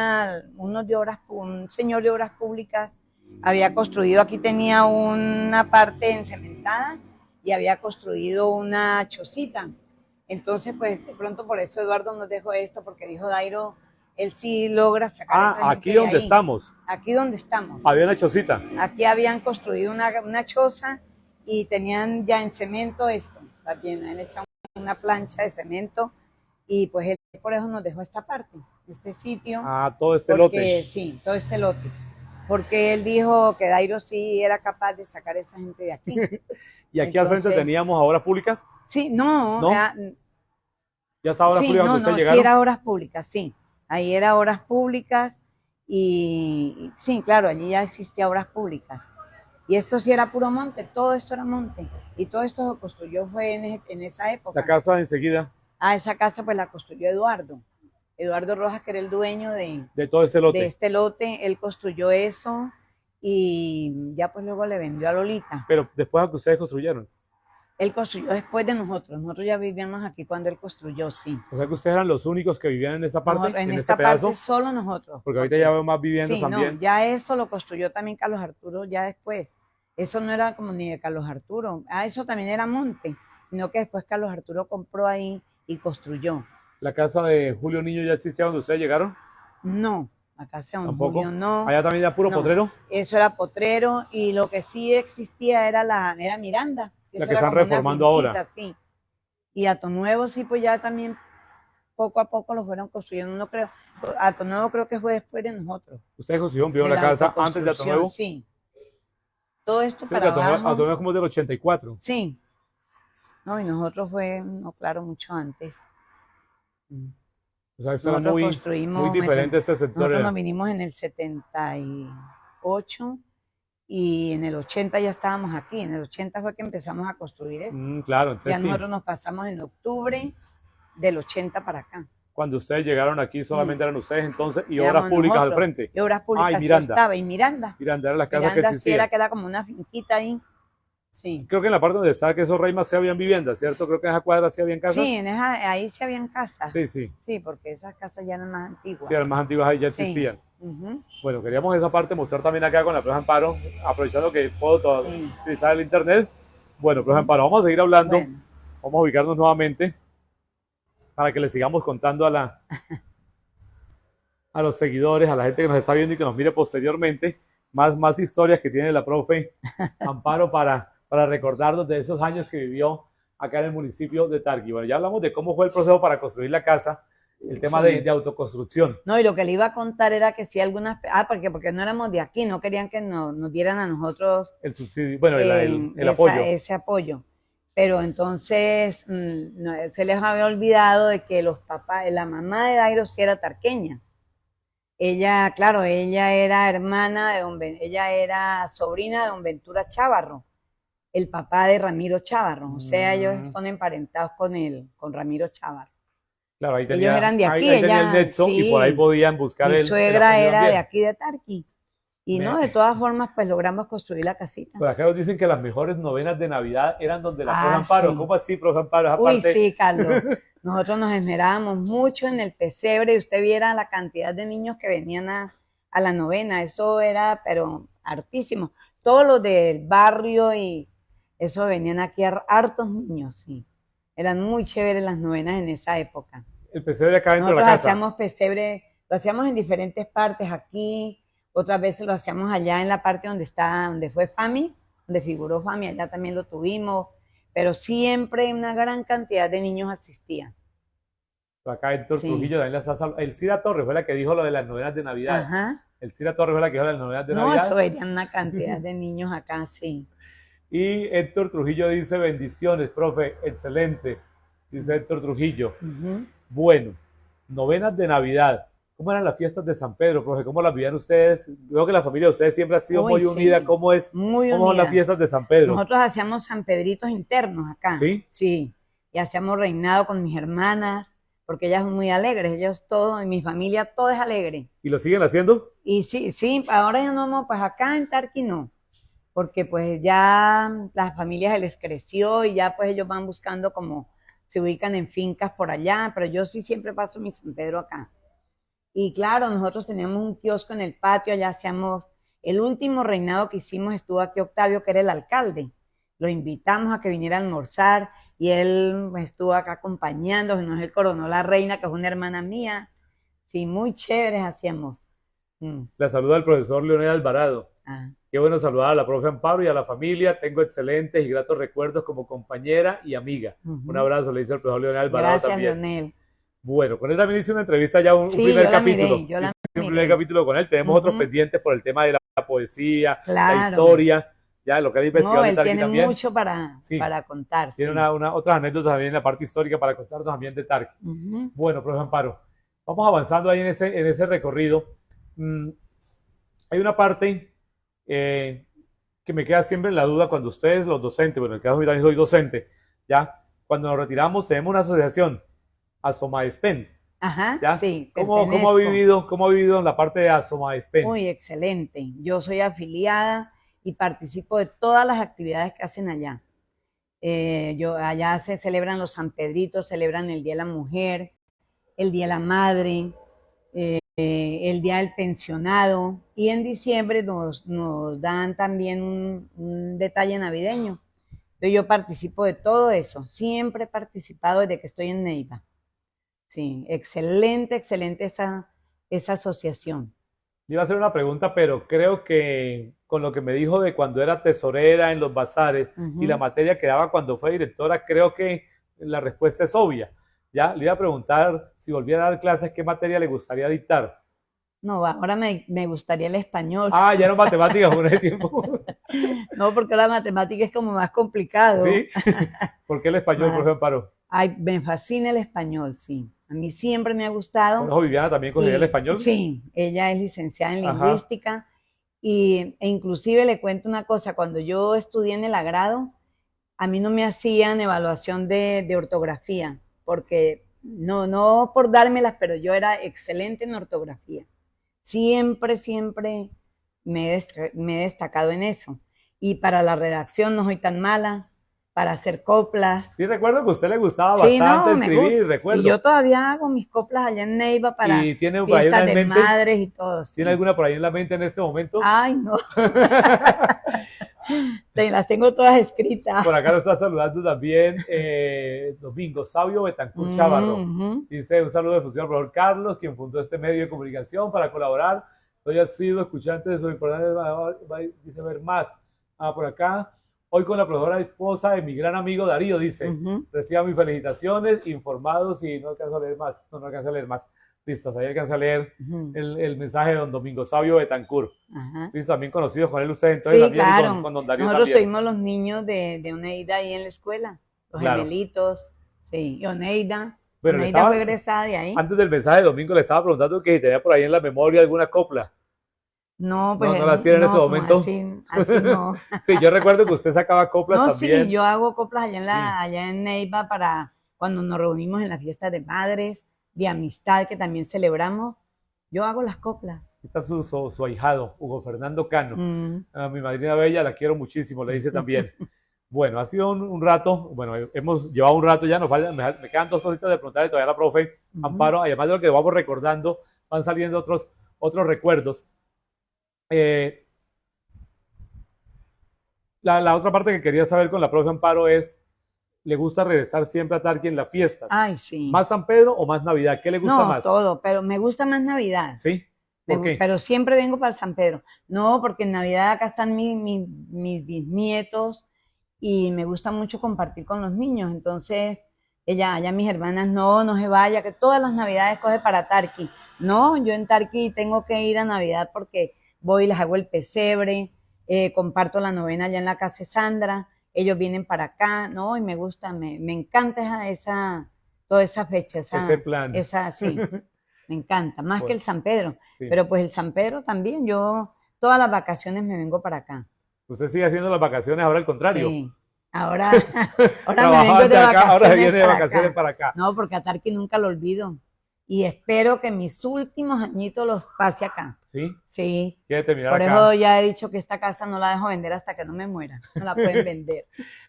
señor de obras públicas, había construido, aquí tenía una parte encementada y había construido una chocita. Entonces, pues de pronto por eso Eduardo nos dejó esto, porque dijo Dairo, él sí logra sacar esa gente
Aquí
de
donde
ahí.
estamos.
Aquí donde estamos.
Había una chocita.
Aquí habían construido una choza y tenían ya en cemento esto, también han echado una plancha de cemento y pues él por eso nos dejó esta parte, este sitio.
Todo este
porque,
lote.
Sí, todo este lote. Porque él dijo que Dairo sí era capaz de sacar a esa gente de aquí.
Y aquí al frente teníamos obras públicas.
Sí, no.
¿Ya está obras públicas donde ustedes llegaron?
Sí, era obras públicas, sí. Ahí era obras públicas y sí, claro, allí ya existía obras públicas. Y esto sí era puro monte, todo esto era monte. Y todo esto se construyó fue en esa época.
La casa enseguida.
Esa casa pues la construyó Eduardo. Eduardo Rojas, que era el dueño de
todo este lote.
De este lote, él construyó eso y ya pues luego le vendió a Lolita.
Pero después de que ustedes construyeron.
Él construyó después de nosotros ya vivíamos aquí cuando él construyó, sí.
O sea que ustedes eran los únicos que vivían en esa parte,
en
este
esta
pedazo.
Parte solo nosotros.
Porque ahorita ya veo más viviendas
sí,
también.
No, ya eso lo construyó también Carlos Arturo ya después. Eso no era como ni de Carlos Arturo. Eso también era monte, sino que después Carlos Arturo compró ahí y construyó.
¿La casa de Julio Niño ya existía donde ustedes llegaron?
No, la casa de
¿Tampoco?
Julio no.
¿Allá también era puro potrero?
Eso era potrero y lo que sí existía era Miranda.
La que están reformando ahora.
Sí. Y Atonuevo sí, pues ya también poco a poco lo fueron construyendo, no creo. Atonuevo creo que fue después de nosotros.
¿Ustedes construyeron primero la casa antes de Atonuevo?
Sí. Todo esto
sí,
para abajo.
Atonuevo es como del 84.
Sí. No, y nosotros fue, no, claro, mucho antes.
O sea, eso era muy diferente este sector.
Nosotros nos vinimos en el 78 y en el 80 ya estábamos aquí. En el 80 fue que empezamos a construir esto.
Claro, entonces
ya nosotros nos pasamos en octubre del 80 para acá.
Cuando ustedes llegaron aquí solamente eran ustedes entonces y obras públicas al frente.
Y obras públicas
y Miranda.
estaba, y Miranda.
Miranda era la casa que existía.
Sí, era como una finquita ahí. Sí.
Creo que en la parte donde estaba Queso Rey más sí habían viviendas, ¿cierto? Creo que en esa cuadra sí habían casas.
Sí, ahí sí habían casas.
Sí, sí.
Sí, porque esas casas ya eran más antiguas.
Sí, eran más antiguas, ahí ya existían. Bueno, queríamos esa parte mostrar también acá con la Profe Amparo, aprovechando que puedo utilizar el internet. Bueno, Profe Amparo, vamos a seguir hablando Vamos a ubicarnos nuevamente para que le sigamos contando a los seguidores, a la gente que nos está viendo y que nos mire posteriormente, más historias que tiene la profe Amparo para recordarnos de esos años que vivió acá en el municipio de Tarqui. Bueno, ya hablamos de cómo fue el proceso para construir la casa, el tema de autoconstrucción.
No, y lo que le iba a contar era que sí algunas, porque no éramos de aquí, no querían que nos dieran a nosotros
el subsidio, bueno, el apoyo.
Ese apoyo. Pero entonces no, se les había olvidado de que los papás, la mamá de Dairo sí era tarqueña. Ella, claro, ella era hermana de ella era sobrina de don Ventura Chávarro, el papá de Ramiro Chávarro. O sea, ellos son emparentados con Ramiro Chávarro.
Claro, ahí
ellos eran de aquí.
Ahí tenía el nexo, sí, y por ahí podían buscar
mi suegra era de aquí de Tarqui. Y no, de todas formas, pues logramos construir la casita.
Por acá nos dicen que las mejores novenas de Navidad eran donde la profe Amparo. Sí. ¿Cómo así, profe Amparo?
Uy, sí, Carlos. Nosotros nos esmerábamos mucho en el pesebre y usted viera la cantidad de niños que venían a la novena. Eso era, pero hartísimo. Todos los del barrio y eso venían aquí hartos niños, sí. Eran muy chéveres las novenas en esa época.
El pesebre acá dentro de la casa.
Nosotros hacíamos pesebre, lo hacíamos en diferentes partes aquí. Otras veces lo hacíamos allá en la parte donde fue Fami, donde figuró Fami, allá también lo tuvimos, pero siempre una gran cantidad de niños asistían.
Acá Héctor Trujillo también el Cira Torres fue la que dijo lo de las novenas de Navidad.
Ajá.
El Cira Torres fue la que dijo las novenas de Navidad.
No, eso venían una cantidad de niños acá, sí.
Y Héctor Trujillo dice, bendiciones, profe, excelente, dice Héctor Trujillo. Bueno, novenas de Navidad. ¿Cómo eran las fiestas de San Pedro, profe? ¿Cómo las vivían ustedes? Veo que la familia de ustedes siempre ha sido muy unida. ¿Cómo son las fiestas de San Pedro?
Nosotros hacíamos San Pedritos internos acá.
¿Sí?
Sí. Y hacíamos reinado con mis hermanas, porque ellas son muy alegres. Ellos todos, en mi familia, todo es alegre.
¿Y lo siguen haciendo?
Y sí, ahora ya no, pues acá en Tarqui no. Porque pues ya las familias se les creció y ya pues ellos van buscando como se ubican en fincas por allá. Pero yo sí siempre paso mi San Pedro acá. Y claro, nosotros teníamos un kiosco en el patio, allá hacíamos, el último reinado que hicimos estuvo aquí Octavio, que era el alcalde. Lo invitamos a que viniera a almorzar y él estuvo acá acompañándonos, él coronó la reina, que es una hermana mía. Sí, muy chéveres hacíamos.
La saluda el profesor Leonel Alvarado. Qué bueno saludar a la profe Amparo y a la familia. Tengo excelentes y gratos recuerdos como compañera y amiga. Un abrazo, le dice el profesor Leonel Alvarado.
Gracias,
también.
Leonel.
Bueno, con él también hice una entrevista ya, un primer capítulo. Un primer capítulo con él. Tenemos otros pendientes por el tema de la poesía, la historia, ya lo que hay investigado.
No, él tiene también mucho para contar.
Tiene otras anécdotas también en la parte histórica para contarnos también de Tarqui. Bueno, profe Amparo, vamos avanzando ahí en ese recorrido. Hay una parte que me queda siempre en la duda cuando ustedes, los docentes, bueno, en el caso de mí también soy docente, ya, cuando nos retiramos tenemos una asociación, Asomaespen.
Ajá,
¿ya?
sí.
¿Cómo ha vivido en la parte de Asomaespen?
Muy excelente. Yo soy afiliada y participo de todas las actividades que hacen allá. Allá se celebran los San Pedritos, celebran el Día de la Mujer, el Día de la Madre, el Día del Pensionado, y en diciembre nos dan también un detalle navideño. Entonces yo participo de todo eso. Siempre he participado desde que estoy en Neiva. Sí, excelente esa asociación.
Iba a hacer una pregunta, pero creo que con lo que me dijo de cuando era tesorera en los bazares y la materia que daba cuando fue directora, creo que la respuesta es obvia. Ya le iba a preguntar si volviera a dar clases, ¿qué materia le gustaría dictar?
No, ahora me gustaría el español.
Ah, ya no matemáticas por ese tiempo.
No, porque la matemática es como más complicado.
¿Sí? ¿Por qué el español, por ejemplo?
Ay, me fascina el español, sí. A mí siempre me ha gustado.
¿Conojo Viviana también cogía el español?
Sí, ella es licenciada en lingüística. E inclusive le cuento una cosa, cuando yo estudié en el agrado, a mí no me hacían evaluación de ortografía, porque no por dármelas, pero yo era excelente en ortografía. Siempre me he destacado en eso. Y para la redacción no soy tan mala, para hacer coplas.
Sí, recuerdo que a usted le gustaba bastante escribir, recuerdo.
Y yo todavía hago mis coplas allá en Neiva para
fiestas
de madres y todo.
¿Tiene alguna por ahí en la mente en este momento?
Ay, no. Las tengo todas escritas.
Por acá nos está saludando también Domingo Sabio Betancur Chávarro. Dice un saludo de fusión al profesor Carlos, quien fundó este medio de comunicación para colaborar. Hoy ha sido escuchante de su importante, dice ver más. Por acá. Hoy con la profesora esposa de mi gran amigo Darío, dice. Reciba mis felicitaciones, informados y no alcanzo a leer más. No alcanzo a leer más. Listo, ahí alcanza a leer el mensaje de don Domingo Sabio Betancur. Listo, también conocidos con él ustedes, entonces
sí,
también
claro.
con don Darío.
Nosotros
también.
tuvimos los niños de Oneida ahí en la escuela, los gemelitos, sí, y Oneida.
Pero
Oneida fue egresada de ahí.
Antes del mensaje de Domingo le estaba preguntando que si tenía por ahí en la memoria alguna copla.
No, pues
no las tiene en este momento.
Así no.
Sí, yo recuerdo que usted sacaba coplas también.
Sí, yo hago coplas allá en Neiva para cuando nos reunimos en las fiestas de madres, de amistad que también celebramos. Yo hago las coplas.
Está su ahijado, Hugo Fernando Cano. A mi madrina bella, la quiero muchísimo, le dice también. Bueno, ha sido un rato, bueno, hemos llevado un rato ya, me quedan dos cositas de preguntarle todavía a la profe Amparo, además de lo que vamos recordando, van saliendo otros recuerdos. La otra parte que quería saber con la profe Amparo es, ¿le gusta regresar siempre a Tarqui en las fiestas?
Ay, sí.
¿Más San Pedro o más Navidad? ¿Qué le gusta más?
No, todo, pero me gusta más Navidad.
¿Sí? ¿Por qué?
Pero siempre vengo para San Pedro. No, porque en Navidad acá están mis bisnietos y me gusta mucho compartir con los niños. Entonces, allá mis hermanas, no se vaya, que todas las Navidades coge para Tarqui. No, yo en Tarqui tengo que ir a Navidad porque voy y les hago el pesebre, comparto la novena allá en la casa de Sandra, ellos vienen para acá, ¿no? Y me gusta, me encanta toda esa fecha.
Ese plan.
Sí, me encanta, más que el San Pedro. Sí. Pero pues el San Pedro también, yo todas las vacaciones me vengo para acá.
¿Usted sigue haciendo las vacaciones ahora al contrario?
Sí, ahora me vengo de vacaciones
ahora se viene de vacaciones para acá.
No, porque a Tarqui nunca lo olvido. Y espero que mis últimos añitos los pase acá.
¿Sí?
Sí.
¿Quiere terminar
Por
acá?
eso ya he dicho que esta casa no la dejo vender hasta que no me muera. No la pueden vender.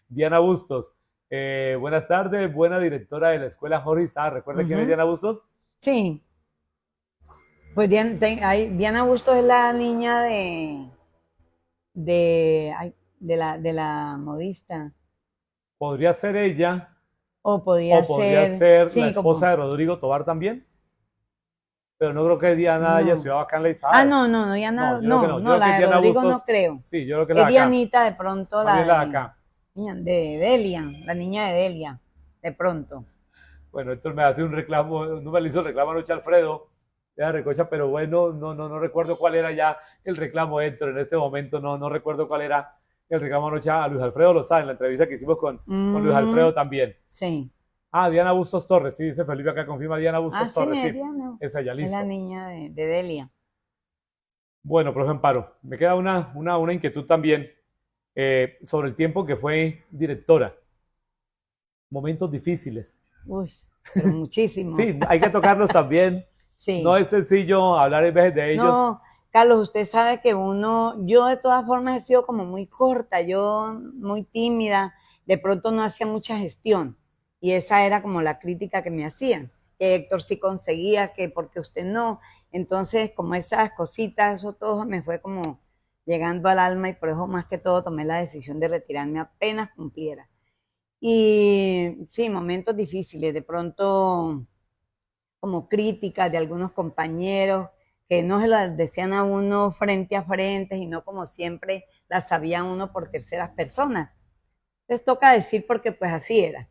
Diana Bustos. Buenas tardes, buena directora de la escuela Jorge Isá. ¿Recuerda quién es Diana Bustos?
Sí. Pues Diana Bustos es la niña de la modista.
¿Podría ser ella?
O podría ser
la esposa de Rodrigo Tobar también. Pero no creo que Diana haya estudiado acá en la Isabel.
No, Diana, no, la de Rodrigo Bustos, no creo.
Sí, yo creo que la de acá.
Dianita de pronto,
la de acá.
De Delia, la niña de Delia, de pronto.
Bueno, esto me hace un reclamo, no me le hizo reclamo anoche Alfredo, de la Recocha, pero bueno, no recuerdo cuál era ya el reclamo dentro en este momento, no recuerdo cuál era el reclamo anoche a Luis Alfredo, lo sabe, en la entrevista que hicimos con Luis Alfredo también.
Sí.
Diana Bustos Torres, sí, dice Felipe acá, confirma Diana Bustos Torres.
Sí, Diana.
Esa ya, listo.
Es la niña de Delia.
Bueno, profe Amparo, me queda una inquietud también sobre el tiempo que fue directora. Momentos difíciles.
Uy, pero muchísimo.
Sí, hay que tocarlos también. Sí. No es sencillo hablar en vez de ellos.
No, Carlos, usted sabe que yo de todas formas he sido como muy corta, yo muy tímida, de pronto no hacía mucha gestión. Y esa era como la crítica que me hacían, que Héctor sí conseguía, que porque usted no. Entonces, como esas cositas, eso todo me fue como llegando al alma y por eso más que todo tomé la decisión de retirarme apenas cumpliera. Y sí, momentos difíciles, de pronto como críticas de algunos compañeros que no se las decían a uno frente a frente, sino como siempre las sabía uno por terceras personas. Entonces toca decir porque pues así era.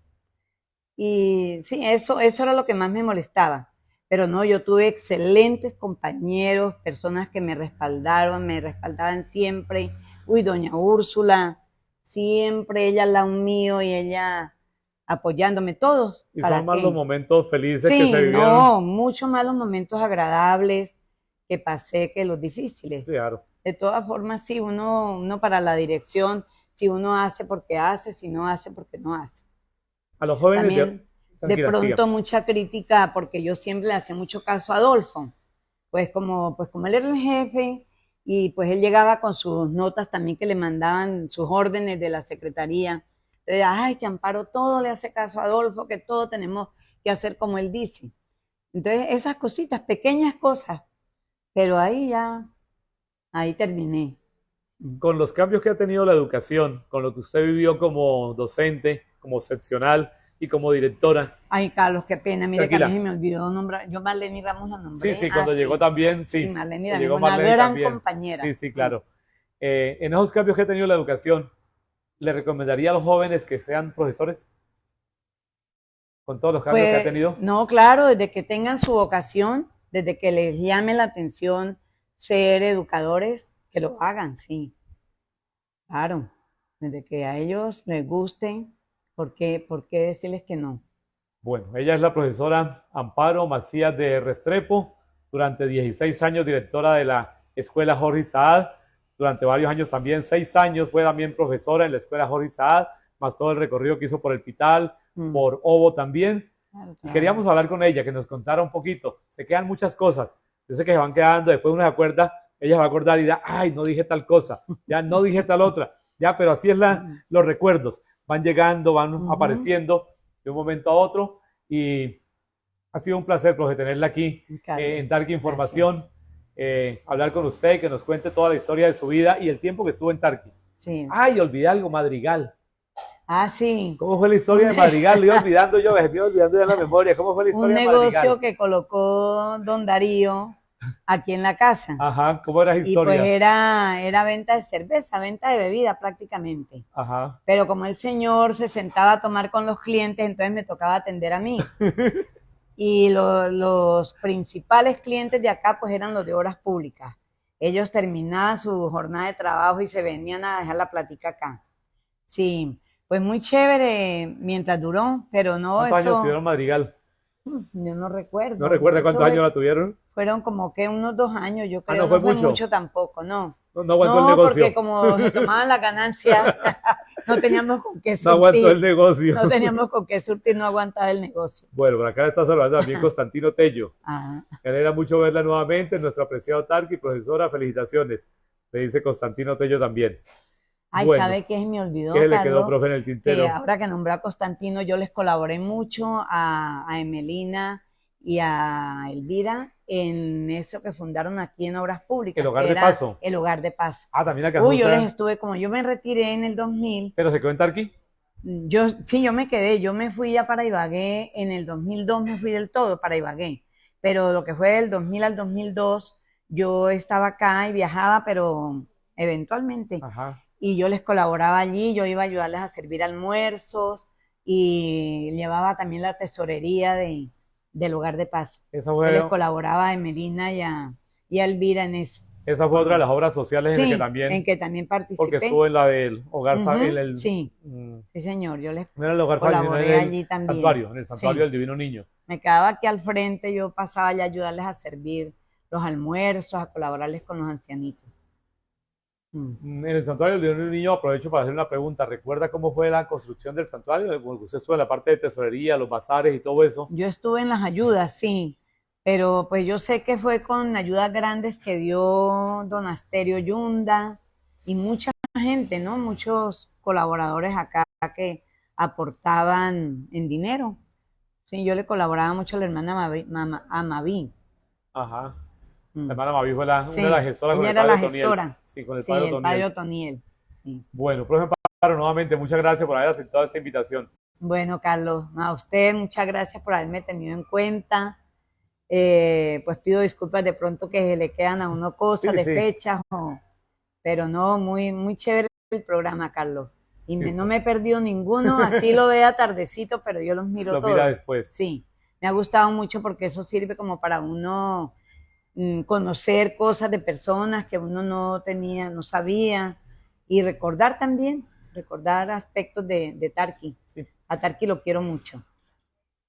Y sí, eso era lo que más me molestaba. Pero no, yo tuve excelentes compañeros, personas que me respaldaban siempre. Uy, doña Úrsula, siempre ella al lado mío y ella apoyándome, todos.
¿Y son más los momentos felices que se vivieron?
No, mucho más los momentos agradables que pasé que los difíciles.
Claro.
De todas formas, sí, uno para la dirección, si uno hace porque hace, si no hace porque no hace.
A los jóvenes
también, de pronto mucha crítica, porque yo siempre le hacía mucho caso a Adolfo, pues como él era el jefe y pues él llegaba con sus notas también que le mandaban, sus órdenes de la secretaría. Entonces, ay, que Amparo todo le hace caso a Adolfo, que todo tenemos que hacer como él dice. Entonces, esas cositas, pequeñas cosas, pero ahí terminé.
Con los cambios que ha tenido la educación, con lo que usted vivió como docente, como seccional y como directora.
Ay, Carlos, qué pena, mire que a mí
Tranquila.
se me olvidó nombrar, yo Marlene Ramos la
Sí,
nombré,
sí, cuando llegó
sí,
también,
sí,
sí,
Marlene
que
también,
llegó
una
Marlene
gran
también.
compañera.
Sí, sí, claro. En esos cambios que ha tenido la educación, ¿le recomendaría a los jóvenes que sean profesores con todos los cambios que ha
Pues,
tenido?
no, claro, desde que tengan su vocación, desde que les llame la atención ser educadores, que lo hagan, sí, claro, desde que a ellos les guste, por qué decirles que no?
Bueno, ella es la profesora Amparo Macías de Restrepo, durante 16 años directora de la Escuela Jorge Saad, durante varios años también, 6 años fue también profesora en la Escuela Jorge Saad, más todo el recorrido que hizo por el Pital,
Mm,
por Ovo también.
claro,
Y
claro.
queríamos hablar con ella, que nos contara un poquito. Se quedan muchas cosas. Yo sé que se van quedando, después uno se acuerda, ella se va a acordar y dirá, ay, no dije tal cosa, ya no dije tal otra, ya, pero así es
Mm,
los recuerdos. Van llegando, van
ujú,
apareciendo de un momento a otro y ha sido un placer, profe, tenerla aquí
Carlos,
en Tarqui
gracias.
Información, hablar con usted, que nos cuente toda la historia de su vida y el tiempo que estuvo en Tarqui.
Sí.
Ay, olvidé algo, Madrigal.
Ah, sí.
¿Cómo fue la historia
Un,
de Madrigal? Lo iba olvidando yo, me iba olvidando ya la memoria. ¿Cómo fue la
un
historia de Madrigal?
negocio que colocó don Darío aquí en la casa.
Ajá, ¿cómo era esa
Y pues
historia?
era venta de cerveza, venta de bebida prácticamente.
Ajá.
Pero como el señor se sentaba a tomar con los clientes, entonces me tocaba atender a mí. Y los principales clientes de acá pues eran los de obras públicas. Ellos terminaban su jornada de trabajo y se venían a dejar la plática acá. Sí, pues muy chévere mientras duró, pero no,
¿Cuántos años
eso,
tuvieron Madrigal?
yo no
¿No
recuerdo.
recuerda
Eso
cuántos años la tuvieron?
fueron como que unos 2 años, yo
Ah,
creo,
no fue
no fue
mucho.
mucho tampoco, no.
No, no aguantó el
No, porque
negocio.
como se tomaban la ganancia, no teníamos con qué
No aguantó el
surtir,
negocio.
no teníamos con qué surtir, no aguantaba el negocio.
Bueno, por acá está saludando también Constantino Tello.
Ah,
Me alegra mucho verla nuevamente, nuestro apreciado Tarqui, profesora, felicitaciones. Le dice Constantino Tello también.
ay,
Bueno,
¿sabe qué se me
¿qué
olvidó,
le quedó,
Carlos?
profe, en el
Que
tintero?
ahora que nombré a Constantino, yo les colaboré mucho a Emelina y a Elvira en eso que fundaron aquí en Obras
El
Públicas,
hogar
que
de
era
paso.
el Hogar de Paz.
Ah, también alcanzó
Uy, yo
usted,
les estuve, como yo me retiré en el 2000,
pero se quedó en Tarqui.
sí, yo me quedé, yo me fui ya para Ibagué, en el 2002 me fui del todo para Ibagué, pero lo que fue del 2000 al 2002, yo estaba acá y viajaba, pero eventualmente,
Ajá.
y yo les colaboraba allí, yo iba a ayudarles a servir almuerzos y llevaba también la tesorería del Hogar de Paz.
Esa
Yo
fue,
les colaboraba a Emelina y a Elvira en eso,
esa fue otra de
con,
las obras sociales en las que
sí, en
también,
que también
porque estuvo
participé.
en la del hogar, en
Ujú,
el,
sí, sí señor, yo les
no era el hogar sino en
colaboré
el
allí también.
santuario, en el santuario
Sí,
del Divino Niño.
me quedaba aquí al frente, yo pasaba ya a ayudarles a servir los almuerzos, a colaborarles con los ancianitos. Mm.
En el santuario del Divino Niño aprovecho para hacer una pregunta. ¿Recuerda cómo fue la construcción del santuario? Porque usted estuvo en la parte de tesorería, los bazares y todo eso.
Yo estuve en las ayudas, sí, pero pues yo sé que fue con ayudas grandes que dio don Asterio Yunda y mucha gente, ¿no? Muchos colaboradores acá que aportaban en dinero. Sí, yo le colaboraba mucho a la hermana Amaví.
Ajá. La
Mm.
hermana Mavi fue una de las
Sí,
gestoras con
ella
el
era
padre
la
Otoniel.
gestora.
Sí, con el
Sí,
padre
el padre
Otoniel.
Otoniel. Sí.
Bueno, profe Amparo, nuevamente muchas gracias por haber aceptado esta invitación.
Bueno, Carlos, a usted muchas gracias por haberme tenido en cuenta. Pues pido disculpas de pronto que se le quedan a uno cosas
Sí,
de
sí,
fechas, pero no, muy, muy chévere el programa, Carlos. Y no
listo.
me he perdido ninguno, así lo vea tardecito, pero yo los miro
Lo mira
todos.
después.
Sí, me ha gustado mucho porque eso sirve como para uno conocer cosas de personas que uno no tenía, no sabía, y recordar también, recordar aspectos de Tarqui.
Sí.
A Tarqui lo quiero mucho.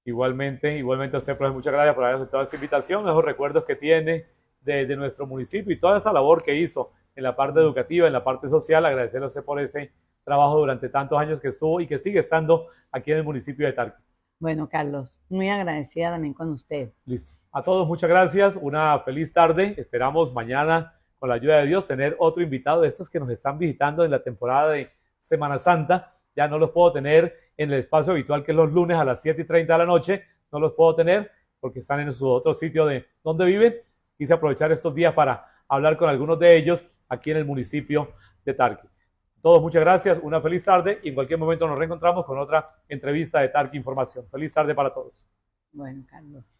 Igualmente a usted, profe, muchas gracias por haber aceptado esta invitación, esos recuerdos que tiene de nuestro municipio y toda esa labor que hizo en la parte educativa, en la parte social. Agradecerle a usted por ese trabajo durante tantos años que estuvo y que sigue estando aquí en el municipio de Tarqui.
Bueno, Carlos, muy agradecida también con usted.
Listo. A todos muchas gracias, una feliz tarde. Esperamos mañana, con la ayuda de Dios, tener otro invitado de estos que nos están visitando en la temporada de Semana Santa. Ya no los puedo tener en el espacio habitual que es los lunes a las 7:30 de la noche. No los puedo tener porque están en su otro sitio de donde viven. Quise aprovechar estos días para hablar con algunos de ellos, aquí en el municipio de Tarqui. Todos muchas gracias, una feliz tarde y en cualquier momento nos reencontramos con otra entrevista de Tarqui Información. Feliz tarde para todos.
Bueno, Carlos.